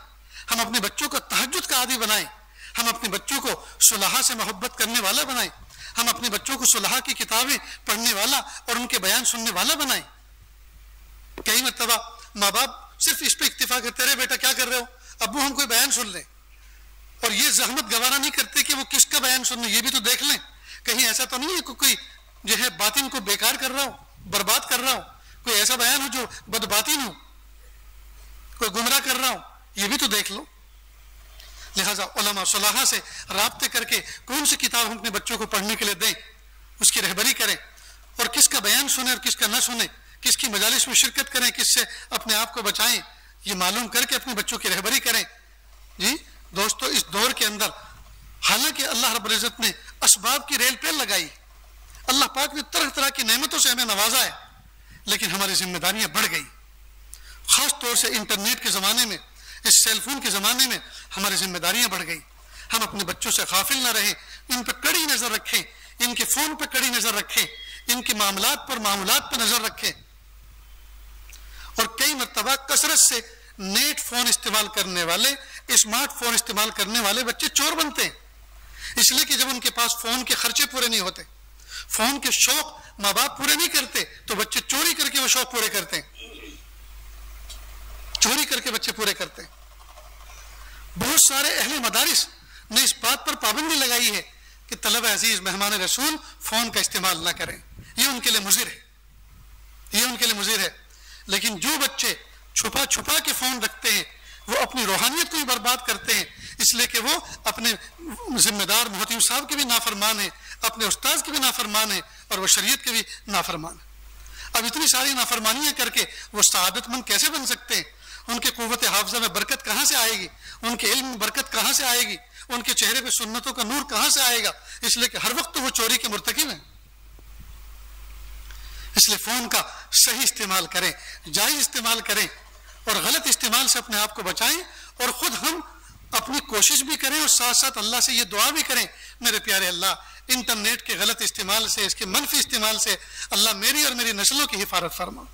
हम अपने बच्चों को तहज्जुद का आदी बनाएं, हम अपने बच्चों को सुलहा से मोहब्बत करने वाला बनाएं, हम अपने बच्चों को सुलहा की किताबें पढ़ने वाला और उनके बयान सुनने वाला बनाएं। कई मरतबा माँ बाप सिर्फ इस पे इक्तिफा करते रहे, बेटा क्या कर रहे हो, अब्बू हम कोई बयान सुन लें, और ये जहमत गवारा नहीं करते कि वो किसका बयान सुन लें, ये भी तो देख लें कहीं ऐसा तो नहीं है कोई जो है बातिन को बेकार कर रहा हो, बर्बाद कर रहा हो, कोई ऐसा बयान हो जो बदबातिन हो, कोई गुमराह कर रहा हो, ये भी तो देख लो। लिहाजा उलमा सुलहा से राब्ते करके कौन सी किताब हम अपने बच्चों को पढ़ने के लिए दें, उसकी रहबरी करें, और किसका बयान सुने और किसका न सुने, किसकी मजालिस में शिरकत करें, किससे अपने आप को बचाएं, ये मालूम करके अपने बच्चों की रहबरी करें। जी दोस्तों, इस दौर के अंदर हालांकि अल्लाह रब्बुल इज्जत ने असबाब की रेल पेल लगाई, अल्लाह पाक ने तरह तरह की नेमतों से हमें नवाजा है, लेकिन हमारी जिम्मेदारियां बढ़ गई। खास तौर से इंटरनेट के ज़माने में, इस सेलफोन के ज़माने में हमारी जिम्मेदारियां बढ़ गई। हम अपने बच्चों से गाफिल न रहें, इन पर कड़ी नज़र रखें, इनके फ़ोन पर कड़ी नज़र रखें, इनके मामलात पर नज़र रखें। और कई मरतबा कसरत से नेट फ़ोन इस्तेमाल करने वाले, स्मार्टफोन इस्तेमाल करने वाले बच्चे चोर बनते हैं, इसलिए कि जब उनके पास फ़ोन के खर्चे पूरे नहीं होते, फ़ोन के शौक माँ बाप पूरे नहीं करते, तो बच्चे चोरी करके वो शौक पूरे करते हैं, चोरी करके बच्चे पूरे करते हैं। बहुत सारे अहले मदारिस ने इस बात पर पाबंदी लगाई है कि तलबा अजीज मेहमान रसूल फ़ोन का इस्तेमाल ना करें, ये उनके लिए मुज़िर है, ये उनके लिए मुज़िर है। लेकिन जो बच्चे छुपा छुपा के फ़ोन रखते हैं वो अपनी रूहानियत को भी बर्बाद करते हैं, इसलिए कि वो अपने जिम्मेदार मोहतिम साहब के भी नाफरमान है, अपने उस्ताद के भी नाफरमान है और वो शरीयत के भी नाफरमान है। अब इतनी सारी नाफरमानियां करके वो सआदतमंद कैसे बन सकते हैं? उनके कुव्वत हाफ़ज़ा में बरकत कहाँ से आएगी, उनके इल्म में बरकत कहाँ से आएगी, उनके चेहरे पे सुन्नतों का नूर कहाँ से आएगा? इसलिए कि हर वक्त तो वो चोरी के मुर्तकिब हैं। इसलिए फ़ोन का सही इस्तेमाल करें, जायज़ इस्तेमाल करें और गलत इस्तेमाल से अपने आप को बचाएं, और ख़ुद हम अपनी कोशिश भी करें और साथ साथ अल्लाह से ये दुआ भी करें, मेरे प्यारे अल्लाह, इंटरनेट के गलत इस्तेमाल से, इसके मनफी इस्तेमाल से अल्लाह मेरी और मेरी नस्लों की हिफाजत फरमा।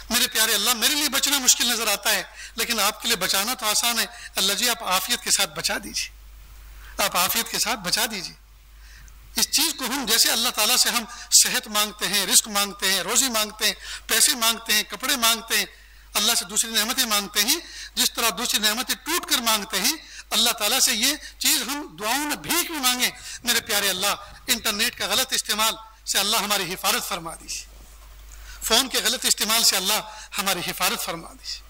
میرے پیارے اللہ، میرے لیے بچنا مشکل نظر آتا ہے لیکن آپ کے لیے بچانا تو آسان ہے۔ اللہ جی آپ عافیت کے ساتھ بچا دیجیے، آپ عافیت کے ساتھ بچا دیجیے۔ اس چیز کو ہم جیسے اللہ تعالیٰ سے ہم صحت مانگتے ہیں، رزق مانگتے ہیں، روزی مانگتے ہیں، پیسے مانگتے ہیں، کپڑے مانگتے ہیں، اللہ سے دوسری نعمتیں مانگتے ہیں، جس طرح دوسری نعمتیں ٹوٹ کر مانگتے ہیں، اللہ تعالیٰ سے یہ چیز ہم دعاؤں میں بھیک میں مانگیں۔ میرے پیارے اللہ، انٹرنیٹ کا غلط استعمال سے اللہ ہماری حفاظت فرما دیجیے، فون کے غلط استعمال سے اللہ ہماری حفاظت فرما دیجیے۔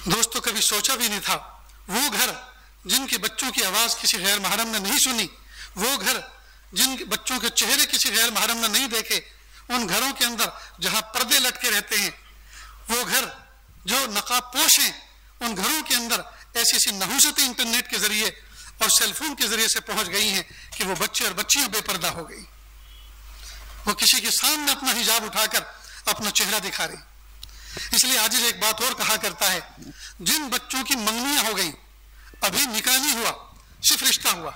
دوستو، کبھی سوچا بھی نہیں تھا وہ گھر جن کے بچوں کی آواز کسی غیر محرم نے نہیں سنی، وہ گھر جن کے بچوں کے چہرے کسی غیر محرم نے نہیں دیکھے، ان گھروں کے اندر جہاں پردے لٹکے رہتے ہیں، وہ گھر جو نقاب پوش ہیں، ان گھروں کے اندر ایسی ایسی نحوستیں انٹرنیٹ کے ذریعے اور سیل فون کے ذریعے سے پہنچ گئی ہیں کہ وہ بچے اور بچیاں بے پردہ ہو گئی، وہ کسی کے سامنے اپنا حجاب اٹھا کر اپنا چہرہ دکھا رہی۔ اس لیے عاجز ایک بات اور کہا کرتا ہے، جن بچوں کی منگنیاں ہو گئیں، ابھی نکاح نہیں ہوا، صرف رشتہ ہوا،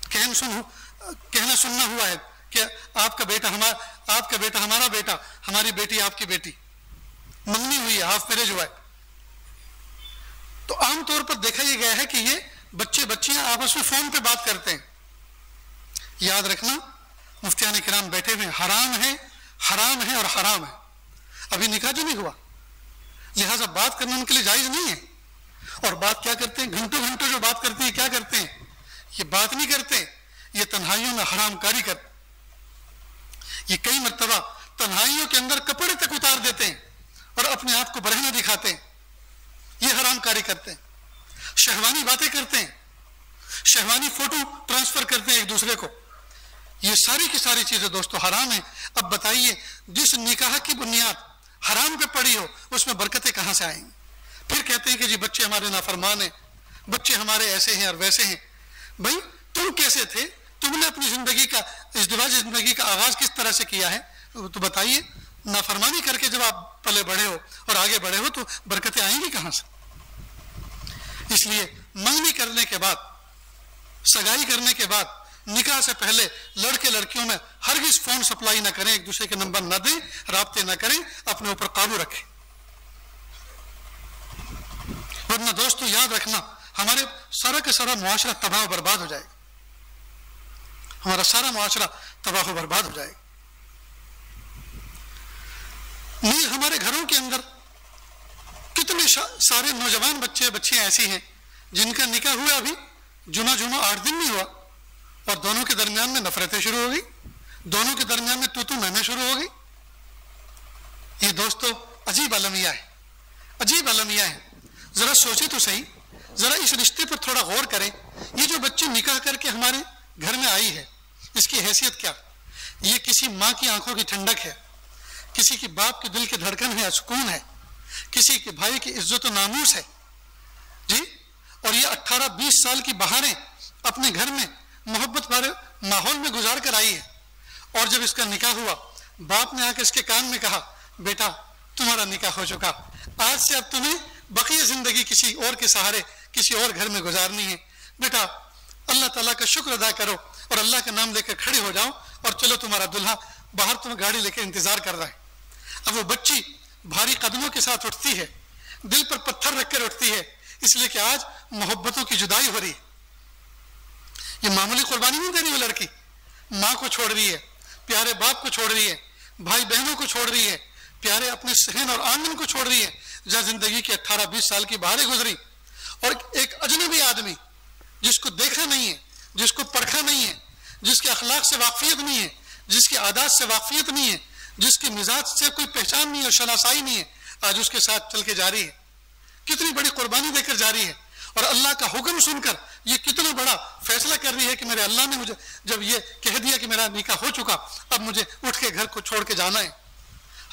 کہنا سننا ہوا ہے کہ آپ کا بیٹا ہمارا بیٹا، ہماری بیٹی آپ کی بیٹی، منگنی ہوئی ہے، ہاف میرج ہوا ہے، تو عام طور پر دیکھا یہ گیا ہے کہ یہ بچے بچیاں آپس میں فون پہ بات کرتے ہیں۔ یاد رکھنا، مفتیان کرام بیٹھے ہوئے، حرام ہے، حرام ہے اور حرام ہے، ابھی نکاح جو نہیں ہوا، لہٰذا بات کرنا ان کے لیے جائز نہیں ہے۔ اور بات کیا کرتے ہیں؟ گھنٹوں گھنٹوں جو بات کرتے ہیں، کیا کرتے ہیں؟ یہ بات نہیں کرتے، یہ تنہائیوں میں حرام کاری کرتے، یہ کئی مرتبہ تنہائیوں کے اندر کپڑے تک اتار دیتے ہیں اور اپنے آپ کو برہنہ دکھاتے ہیں، یہ حرام کاری کرتے ہیں، شہوانی باتیں کرتے ہیں، شہوانی فوٹو ٹرانسفر کرتے ہیں ایک دوسرے کو، یہ ساری کی ساری چیزیں دوستو حرام ہیں۔ اب بتائیے، جس نکاح کی بنیاد حرام پہ پڑی ہو، اس میں برکتیں کہاں سے آئیں گی؟ پھر کہتے ہیں کہ جی بچے ہمارے نافرمان ہیں، بچے ہمارے ایسے ہیں اور ویسے ہیں۔ بھائی تم کیسے تھے؟ تم نے اپنی زندگی کا، ازدواج زندگی کا آغاز کس طرح سے کیا ہے؟ تو بتائیے، نافرمانی کر کے جب آپ پلے بڑھے ہو اور آگے بڑھے ہو تو برکتیں آئیں گی کہاں سے؟ اس لیے منگنی کرنے کے بعد، سگائی کرنے کے بعد، نکاح سے پہلے لڑکے لڑکیوں میں ہرگز فون سپلائی نہ کریں، ایک دوسرے کے نمبر نہ دیں، رابطے نہ کریں، اپنے اوپر قابو رکھیں، ورنہ دوستو یاد رکھنا ہمارے سارا کا سارا معاشرہ تباہ و برباد ہو جائے گا، ہمارا سارا معاشرہ تباہ و برباد ہو جائے گا۔ نہیں، ہمارے گھروں کے اندر کتنے سارے نوجوان بچے بچیاں ایسی ہیں جن کا نکاح ہوا ابھی جمعہ 8 دن نہیں ہوا اور دونوں کے درمیان میں نفرتیں شروع ہو گئی، دونوں کے درمیان میں تو میں شروع ہو گئی۔ یہ دوستو عجیب المیہ ہے، عجیب المیہ ہے۔ ذرا سوچے تو صحیح، ذرا اس رشتے پر تھوڑا غور کریں۔ یہ جو بچی نکاح کر کے ہمارے گھر میں آئی ہے، اس کی حیثیت کیا؟ یہ کسی ماں کی آنکھوں کی ٹھنڈک ہے، کسی کی باپ کے دل کی دھڑکن ہے، سکون ہے، کسی کے بھائی کی عزت و ناموس ہے جی۔ اور یہ 18-20 سال کی بہاریں اپنے گھر میں محبت والے ماحول میں گزار کر آئی ہے، اور جب اس کا نکاح ہوا، باپ نے آ کے اس کے کان میں کہا، بیٹا تمہارا نکاح ہو چکا، آج سے اب تمہیں بقیہ زندگی کسی اور کے سہارے کسی اور گھر میں گزارنی ہے، بیٹا اللہ تعالیٰ کا شکر ادا کرو اور اللہ کا نام لے کر کھڑے ہو جاؤ، اور چلو تمہارا دلہا باہر تمہیں گاڑی لے کے انتظار کر رہا ہے۔ اب وہ بچی بھاری قدموں کے ساتھ اٹھتی ہے، دل پر پتھر رکھ کر اٹھتی ہے، اس لیے کہ آج محبتوں کی جدائی ہو رہی ہے۔ یہ معمولی قربانی نہیں دے رہی، وہ لڑکی ماں کو چھوڑ رہی ہے، پیارے باپ کو چھوڑ رہی ہے، بھائی بہنوں کو چھوڑ رہی ہے، پیارے اپنے صحن اور آنگن کو چھوڑ رہی ہے، جہاں زندگی کی 18-20 سال کی بہاریں گزری، اور ایک اجنبی آدمی جس کو دیکھا نہیں ہے، جس کو پرکھا نہیں ہے، جس کے اخلاق سے واقفیت نہیں ہے، جس کی عادات سے واقفیت نہیں ہے، جس کے مزاج سے کوئی پہچان نہیں اور شناسائی نہیں ہے، آج اس کے ساتھ چل کے جا رہی ہے، کتنی بڑی قربانی دے کر جا رہی ہے، اور اللہ کا حکم سن کر یہ کتنا بڑا فیصلہ کر رہی ہے کہ میرے اللہ نے مجھے جب یہ کہہ دیا کہ میرا نکاح ہو چکا، اب مجھے اٹھ کے گھر کو چھوڑ کے جانا ہے۔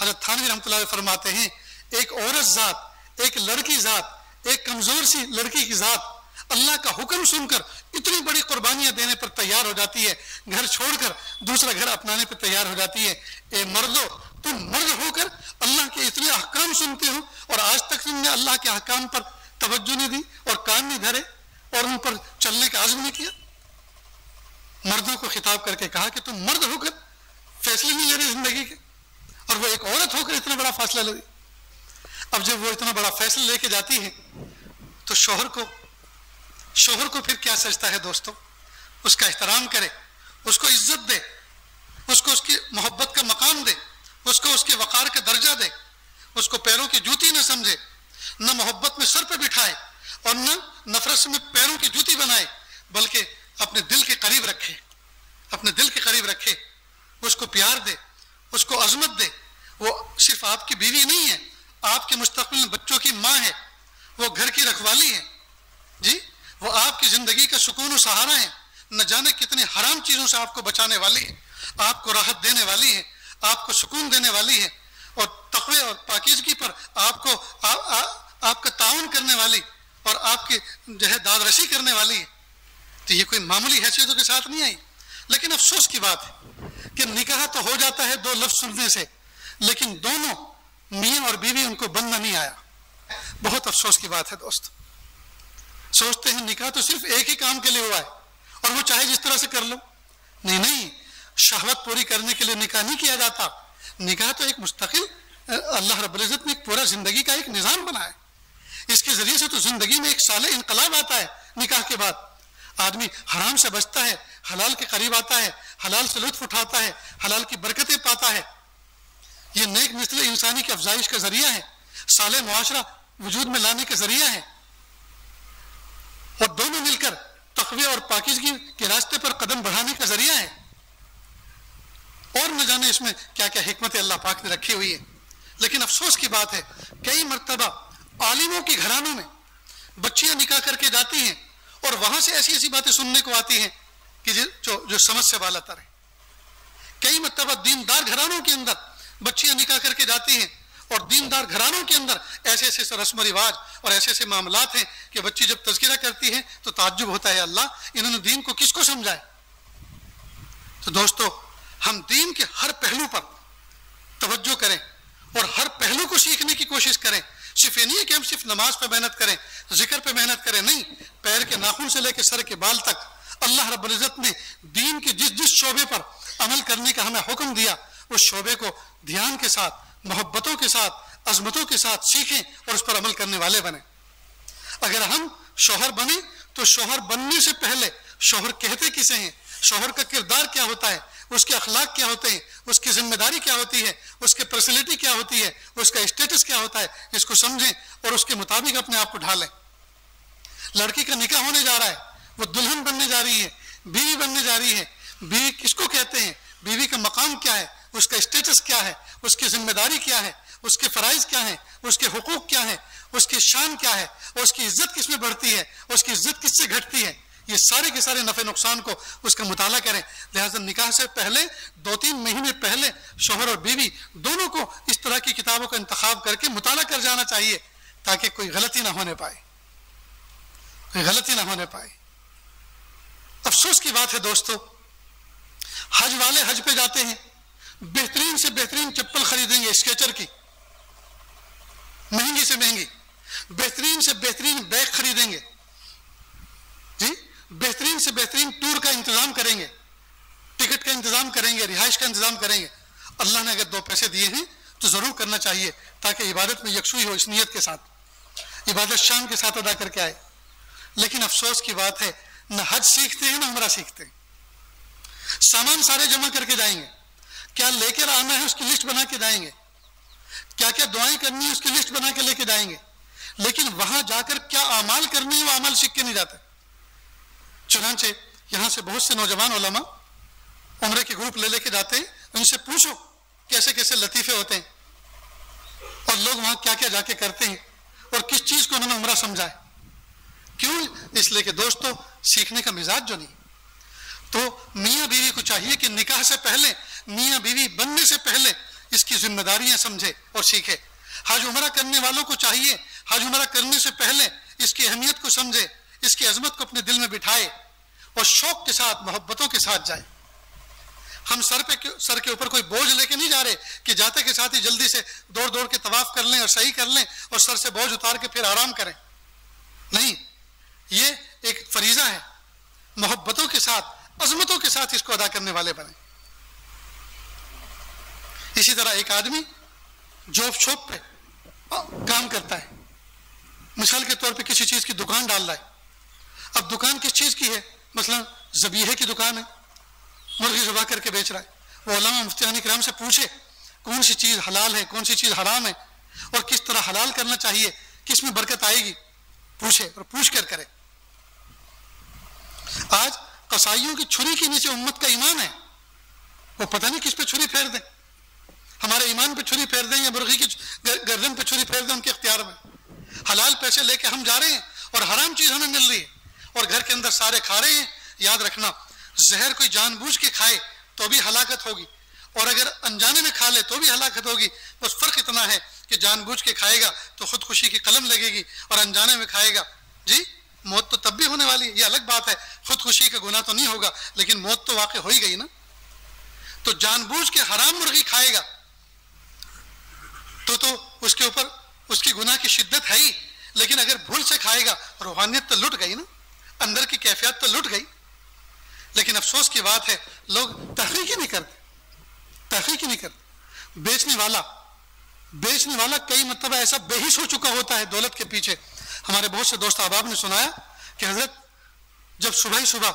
حضرت تھانوی رحمۃ اللہ علیہ فرماتے ہیں، ایک عورت ذات، ایک لڑکی ذات، ایک کمزور سی لڑکی کی ذات اللہ کا حکم سن کر اتنی بڑی قربانیاں دینے پر تیار ہو جاتی ہے، گھر چھوڑ کر دوسرا گھر اپنانے پر تیار ہو جاتی ہے۔ اے مردو، تم مرد ہو کر اللہ کے اتنے احکام سنتے ہو اور آج تک تم نے اللہ کے احکام پر توجہ نہیں دی اور کان نہیں دھرے اور ان پر چلنے کا عزم نہیں کیا۔ مردوں کو خطاب کر کے کہا کہ تم مرد ہو کر فیصلے نہیں لے رہے زندگی کے، और वो एक औरत होकर इतना बड़ा फैसला ले। अब जब वो इतना बड़ा फैसला लेके जाती है तो शौहर को फिर क्या सजता है दोस्तों? उसका एहतराम करे, उसको इज्जत दे, उसको उसकी मोहब्बत का मकाम दे, उसको उसके वकार का दर्जा दे, उसको पैरों की जूती न समझे, न मोहब्बत में सर पे बिठाए और न नफरत में पैरों की जूती बनाए, बल्कि अपने दिल के करीब रखे, अपने दिल के करीब रखे, उसको प्यार दे, उसको अजमत दे। वो सिर्फ आपकी बीवी नहीं है, आपके मुस्तकबिल बच्चों की माँ है, वो घर की रखवाली है जी, वो आपकी जिंदगी का सुकून और सहारा है। न जाने कितने हराम चीजों से आपको बचाने वाली है, आपको राहत देने वाली है, आपको सुकून देने वाली है और तक़वे और पाकीज़गी पर आपको आपका ताउन करने वाली और आपकी जो है दादरसी करने वाली है। तो ये कोई मामूली हैसियतों के साथ नहीं आई। लेकिन अफसोस की बात है कि निकाह तो हो जाता है दो लफ्ज सुनने से, लेकिन दोनों मियाँ और बीवी उनको बनना नहीं आया। बहुत अफसोस की बात है दोस्त। सोचते हैं निकाह तो सिर्फ एक ही काम के लिए हुआ है और वो चाहे जिस तरह से कर लो। नहीं, शहवत पूरी करने के लिए निकाह नहीं किया जाता। निकाह तो एक मुस्तकिल अल्लाह रब्बुल इज्जत ने एक पूरा जिंदगी का एक निज़ाम बनाया। इसके जरिए से तो जिंदगी में एक साले इनकलाब आता है। निकाह के बाद आदमी हराम से बचता है, हलाल के करीब आता है, हलाल से लुत्फ उठाता है, हलाल की बरकतें पाता है। ये नेक मिस्ल इंसानी की अफजाइश का जरिया है, साले मुआशरा वजूद में लाने का जरिया है और दोनों मिलकर तक़वे और पाकीज़गी के रास्ते पर कदम बढ़ाने का जरिया है। और न जाने इसमें क्या क्या हिकमत अल्लाह पाक ने रखी हुई है। लेकिन अफसोस की बात है, कई मर्तबा आलिमों के घरानों में बच्चियां निकाह करके जाती हैं और वहां से ऐसी ऐसी बातें सुनने को आती हैं कि जो समझ से बालातर है। कई मर्तबा दीनदार घरानों के अंदर बच्चियां निकाह करके जाती हैं और दीनदार घरानों के अंदर ऐसे ऐसे रस्म रिवाज और ऐसे ऐसे मामलात हैं कि बच्ची जब तज़किरा करती है तो ताज्जुब होता है, अल्लाह इन्होंने दीन को किसको समझाए। तो दोस्तों, हम दीन के हर पहलू पर तवज्जो करें और हर पहलू को सीखने की कोशिश करें। सिर्फ ये नहीं है कि हम सिर्फ नमाज पे मेहनत करें, जिक्र पे मेहनत करें, नहीं, पैर के नाखून से लेकर सर के बाल तक अल्लाह रब्बुल इज्जत ने दीन के जिस जिस शोबे पर अमल करने का हमें हुक्म दिया उस शोबे को ध्यान के साथ, मोहब्बतों के साथ, अजमतों के साथ सीखें और उस पर अमल करने वाले बने। अगर हम शौहर बने तो शौहर बनने से पहले शौहर कहते किसे हैं, शौहर का किरदार क्या होता है, उसके अखलाक क्या होते हैं, उसकी जिम्मेदारी क्या होती है, उसकी पर्सनैलिटी क्या होती है, उसका स्टेटस क्या होता है, इसको समझें और उसके मुताबिक अपने आप को ढालें। लड़की का निकाह होने जा रहा है, वो दुल्हन बनने जा रही है, बीवी बनने जा रही है। बीवी किसको कहते हैं, बीवी का मकाम क्या है, उसका स्टेटस क्या है, उसकी जिम्मेदारी क्या है, उसके फराइज क्या है, उसके हुकूक क्या है, उसकी शान क्या है, उसकी इज्जत किसमें बढ़ती है, उसकी इज्जत किससे घटती है, ये सारे के सारे नफे नुकसान को उसका मुताला करें। लिहाजा निकाह से पहले 2-3 महीने पहले शौहर और बीवी दोनों को इस तरह की किताबों का इंतखाब करके मुताला कर जाना चाहिए ताकि कोई गलती ना होने पाए, कोई गलती ना होने पाए। अफसोस की बात है दोस्तों, हज वाले हज पे जाते हैं, बेहतरीन से बेहतरीन चप्पल खरीदेंगे स्केचर की, महंगी से महंगी, बेहतरीन से बेहतरीन बैग खरीदेंगे जी, बेहतरीन से बेहतरीन टूर का इंतजाम करेंगे, टिकट का इंतजाम करेंगे, रिहाइश का इंतजाम करेंगे। अल्लाह ने अगर 2 पैसे दिए हैं तो जरूर करना चाहिए ताकि इबादत में यकसुई हो, इस नियत के साथ इबादत शान के साथ अदा करके आए। लेकिन अफसोस की बात है, न हज सीखते हैं न उम्रा सीखते हैं। सामान सारे जमा करके जाएंगे, क्या लेकर आना है उसकी लिस्ट बना के जाएंगे, क्या क्या दुआएं करनी है उसकी लिस्ट बना के लेके जाएंगे, लेकिन वहां जाकर क्या अमाल करनी है वो अमाल सीख के नहीं जाते। चुनांचे यहां से बहुत से नौजवान उलमा उम्रे के ग्रुप ले लेके जाते हैं, उनसे पूछो कैसे कैसे लतीफे होते हैं और लोग वहां क्या क्या जाके करते हैं और किस चीज को उन्होंने उम्रा समझा है। क्यों? इसलिए कि दोस्तों, सीखने का मिजाज जो नहीं। तो मियाँ बीवी को चाहिए कि निकाह से पहले, मियाँ बीवी बनने से पहले इसकी जिम्मेदारियां समझे और सीखे। हज उम्रा करने वालों को चाहिए हज उम्रा करने से पहले इसकी अहमियत को समझे, इसकी अजमत को अपने दिल में बिठाए और शौक के साथ, मोहब्बतों के साथ जाए। हम सर के ऊपर कोई बोझ लेके नहीं जा रहे कि जाते के साथ ही जल्दी से दौड़ दौड़ के तवाफ कर लें और सही कर लें और सर से बोझ उतार के फिर आराम करें। नहीं, ये एक फरीजा है। मोहब्बतों के साथ, अजमतों के साथ इसको अदा करने वाले बने। इसी तरह एक आदमी जॉब शॉप पे काम करता है, मिसाल के तौर पे किसी चीज की दुकान डाल रहा है। अब दुकान किस चीज की है? मसलन ज़बीहे की दुकान है, मुर्गी ज़बा करके बेच रहा है। वो उलमा मुफ्तियान किराम से पूछे कौन सी चीज हलाल है, कौन सी चीज हराम है, और किस तरह हलाल करना चाहिए, किस में बरकत आएगी, पूछे और पूछ कर करे। आज कसाईयों की छुरी के नीचे उम्मत का ईमान है, वो पता नहीं किस पे छुरी फेर दें, हमारे ईमान पे छुरी फेर दें या मुर्गी की गर्दन पे छुरी फेर दें, उनके इख्तियार में। हलाल पैसे लेके हम जा रहे हैं और हराम चीज हमें मिल रही है, और घर के अंदर सारे खा रहे हैं। याद रखना, जहर कोई जानबूझ के खाए तो भी हलाकत होगी, और अगर अनजाने में खा ले तो भी हलाकत होगी। बस फर्क इतना है कि जानबूझ के खाएगा तो खुदकुशी की कलम लगेगी, और अनजाने में खाएगा जी मौत तो तब भी होने वाली है। ये अलग बात है, खुदकुशी का गुनाह तो नहीं होगा, लेकिन मौत तो वाकई हो ही गई ना। तो जानबूझ के हराम मुर्गी खाएगा तो उसके ऊपर उसकी गुनाह की शिद्दत है ही, लेकिन अगर भूल से खाएगा रूहानियत तो लुट गई ना, अंदर की कैफियत तो लुट गई। लेकिन अफसोस की बात है लोग तहरीक ही नहीं करते, तहरीक ही नहीं करते। बेचने वाला कई मतलब ऐसा बेहिस हो चुका होता है दौलत के पीछे। हमारे बहुत से दोस्त अहबाब ने सुनाया कि हजरत जब सुबह ही सुबह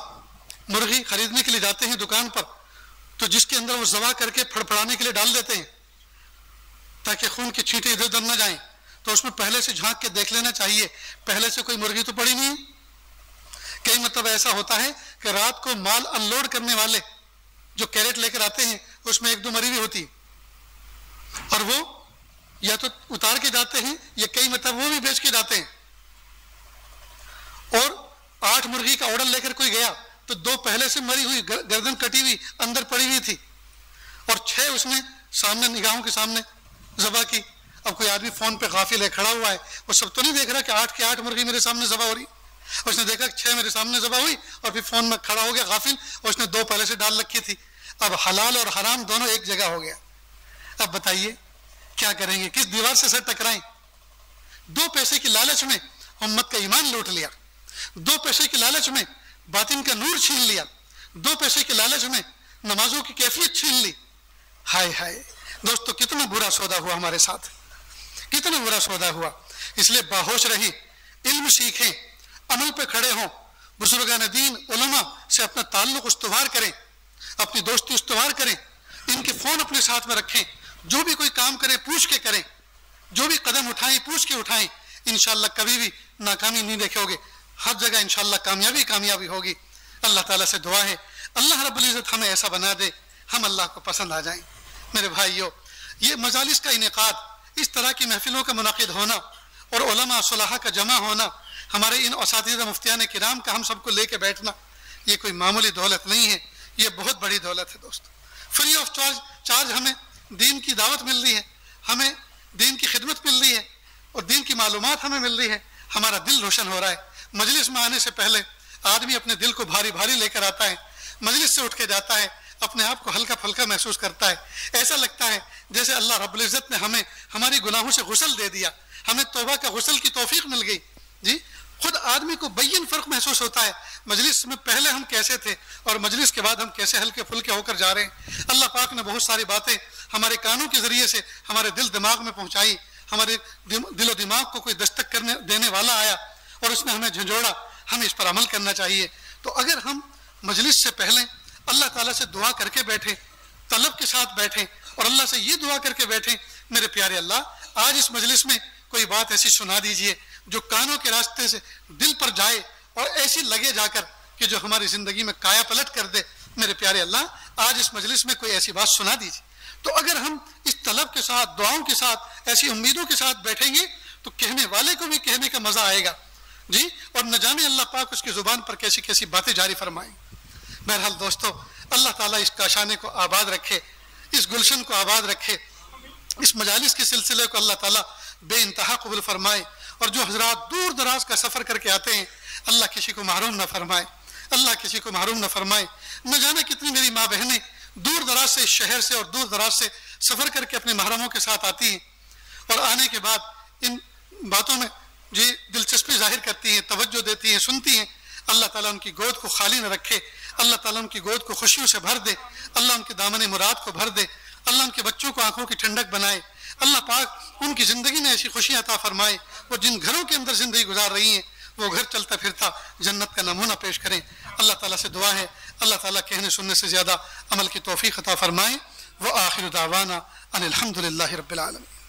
मुर्गी खरीदने के लिए जाते हैं दुकान पर, तो जिसके अंदर वो ज़बा करके फड़फड़ाने के लिए डाल देते हैं ताकि खून की छींटे इधर उधर न जाएं, तो उसमें पहले से झांक के देख लेना चाहिए पहले से कोई मुर्गी तो पड़ी नहीं। कई मतलब ऐसा होता है कि रात को माल अनलोड करने वाले जो कैरेट लेकर आते हैं उसमें एक दो मरी हुई होती, और वो या तो उतार के जाते हैं या कई मतलब वो भी बेच के जाते हैं। और 8 मुर्गी का ऑर्डर लेकर कोई गया तो 2 पहले से मरी हुई गर्दन कटी हुई अंदर पड़ी हुई थी, और 6 उसने सामने निगाहों के सामने ज़बा की। अब कोई आदमी फोन पे गाफिल है, खड़ा हुआ है, वो सब तो नहीं देख रहा कि 8 की 8 मुर्गी मेरे सामने ज़बा हो रही। उसने देखा 6 मेरे सामने ज़बा हुई और फिर फोन में खड़ा हो गया गाफिल, और उसने 2 पहले से डाल रखी थी। अब हलाल और हराम दोनों एक जगह हो गया। अब बताइए क्या करेंगे, किस दीवार से सर टकराएं? 2 पैसे की लालच में उम्मत का ईमान लूट लिया, 2 पैसे की लालच में बातिन का नूर छीन लिया, 2 पैसे की लालच में नमाजों की कैफियत छीन ली। हाय हाय दोस्तों, कितना बुरा सौदा हुआ हमारे साथ, कितना बुरा सौदा हुआ। इसलिए बाहोश रही, इल्म सीखें, अमल पे खड़े हों, बुजुर्गान दीन उलमा से अपना ताल्लुक उस्तवार करें, अपनी दोस्ती उस्तवार करें, इनके फोन अपने साथ में रखें, जो भी कोई काम करें पूछ के करें, जो भी कदम उठाएं पूछ के उठाएं। इंशाअल्लाह कभी भी नाकामी नहीं देखोगे, हर जगह इंशाअल्लाह कामयाबी कामयाबी होगी। अल्लाह ताला से दुआ है अल्लाह रब्बुल इज़्ज़त हमें ऐसा बना दे हम अल्लाह को पसंद आ जाएं। मेरे भाइयों, ये मजालिस का इनेकाद, इस तरह की महफिलों का मुनाकिद होना और उलमा सुलहा का जमा होना, हमारे इन असातिज़ा मुफ्तियान किराम का हम सबको लेके बैठना, ये कोई मामूली दौलत नहीं है, ये बहुत बड़ी दौलत है दोस्तों। फ्री ऑफ चार्ज हमें दीन की दावत मिल रही है, हमें दीन की खिदमत मिल रही है, और दीन की मालूमात हमें मिल रही है। हमारा दिल रोशन हो रहा है। मजलिस में आने से पहले आदमी अपने दिल को भारी भारी लेकर आता है, मजलिस से उठ के जाता है, अपने आप को हल्का फुल्का महसूस करता है। ऐसा लगता है जैसे अल्लाह रब्बुल इज़्ज़त ने हमें हमारी गुनाहों से गुस्ल दे दिया, हमें तौबा का गुस्ल की तौफीक मिल गई। जी खुद आदमी को बैयन फर्क महसूस होता है, मजलिस में पहले हम कैसे थे और मजलिस के बाद हम कैसे हल्के फुल्के होकर जा रहे हैं। अल्लाह पाक ने बहुत सारी बातें हमारे कानों के जरिए से हमारे दिल दिमाग में पहुंचाई, हमारे दिलो दिमाग को कोई दस्तक करने देने वाला आया और उसने हमें झंझोड़ा, हमें इस पर अमल करना चाहिए। तो अगर हम मजलिस से पहले अल्लाह ताला से दुआ करके बैठे, तलब के साथ बैठे और अल्लाह से ये दुआ करके बैठे, मेरे प्यारे अल्लाह आज इस मजलिस में कोई बात ऐसी सुना दीजिए जो कानों के रास्ते से दिल पर जाए और ऐसी लगे जाकर कि जो हमारी जिंदगी में काया पलट कर दे। मेरे प्यारे अल्लाह आज इस मजलिस में कोई ऐसी बात सुना दीजिए। तो अगर हम इस तलब के साथ, दुआओं के साथ, ऐसी उम्मीदों के साथ बैठेंगे तो कहने वाले को भी कहने का मजा आएगा जी, और न जाने अल्लाह पाक उसकी जुबान पर कैसी कैसी बातें जारी फरमाएं। बहरहाल दोस्तों, अल्लाह ताला इस काशाने को आबाद रखे, इस गुलशन को आबाद रखे, इस मजालिस के सिलसिले को अल्लाह ताला बेइंतहा कबूल फरमाए। और जो हजरात दूर दराज का सफर करके आते हैं, अल्लाह किसी को महरूम न फरमाए, अल्लाह किसी को महरूम न फरमाए। न जाने कितनी मेरी माँ बहनें दूर दराज से, शहर से और दूर दराज से सफर करके अपने महरमों के साथ आती हैं और आने के बाद इन बातों में जी दिलचस्पी जाहिर करती हैं, तवज्जो देती हैं, सुनती हैं। अल्लाह ताला उनकी गोद को खाली न रखे, अल्लाह ताला उनकी गोद को खुशियों से भर दे, अल्लाह उनके दामन मुराद को भर दे, اللہ ان کے بچوں کو آنکھوں کی ٹھنڈک بنائے، اللہ پاک ان کی زندگی میں ایسی خوشی عطا فرمائے، وہ جن گھروں کے اندر زندگی گزار رہی ہیں وہ گھر چلتا پھرتا جنت کا نمونہ پیش کریں۔ اللہ تعالیٰ سے دعا ہے اللہ تعالیٰ کہنے سننے سے زیادہ عمل کی توفیق عطا فرمائے۔ وآخر دعوانا ان الحمد للہ رب العالمین۔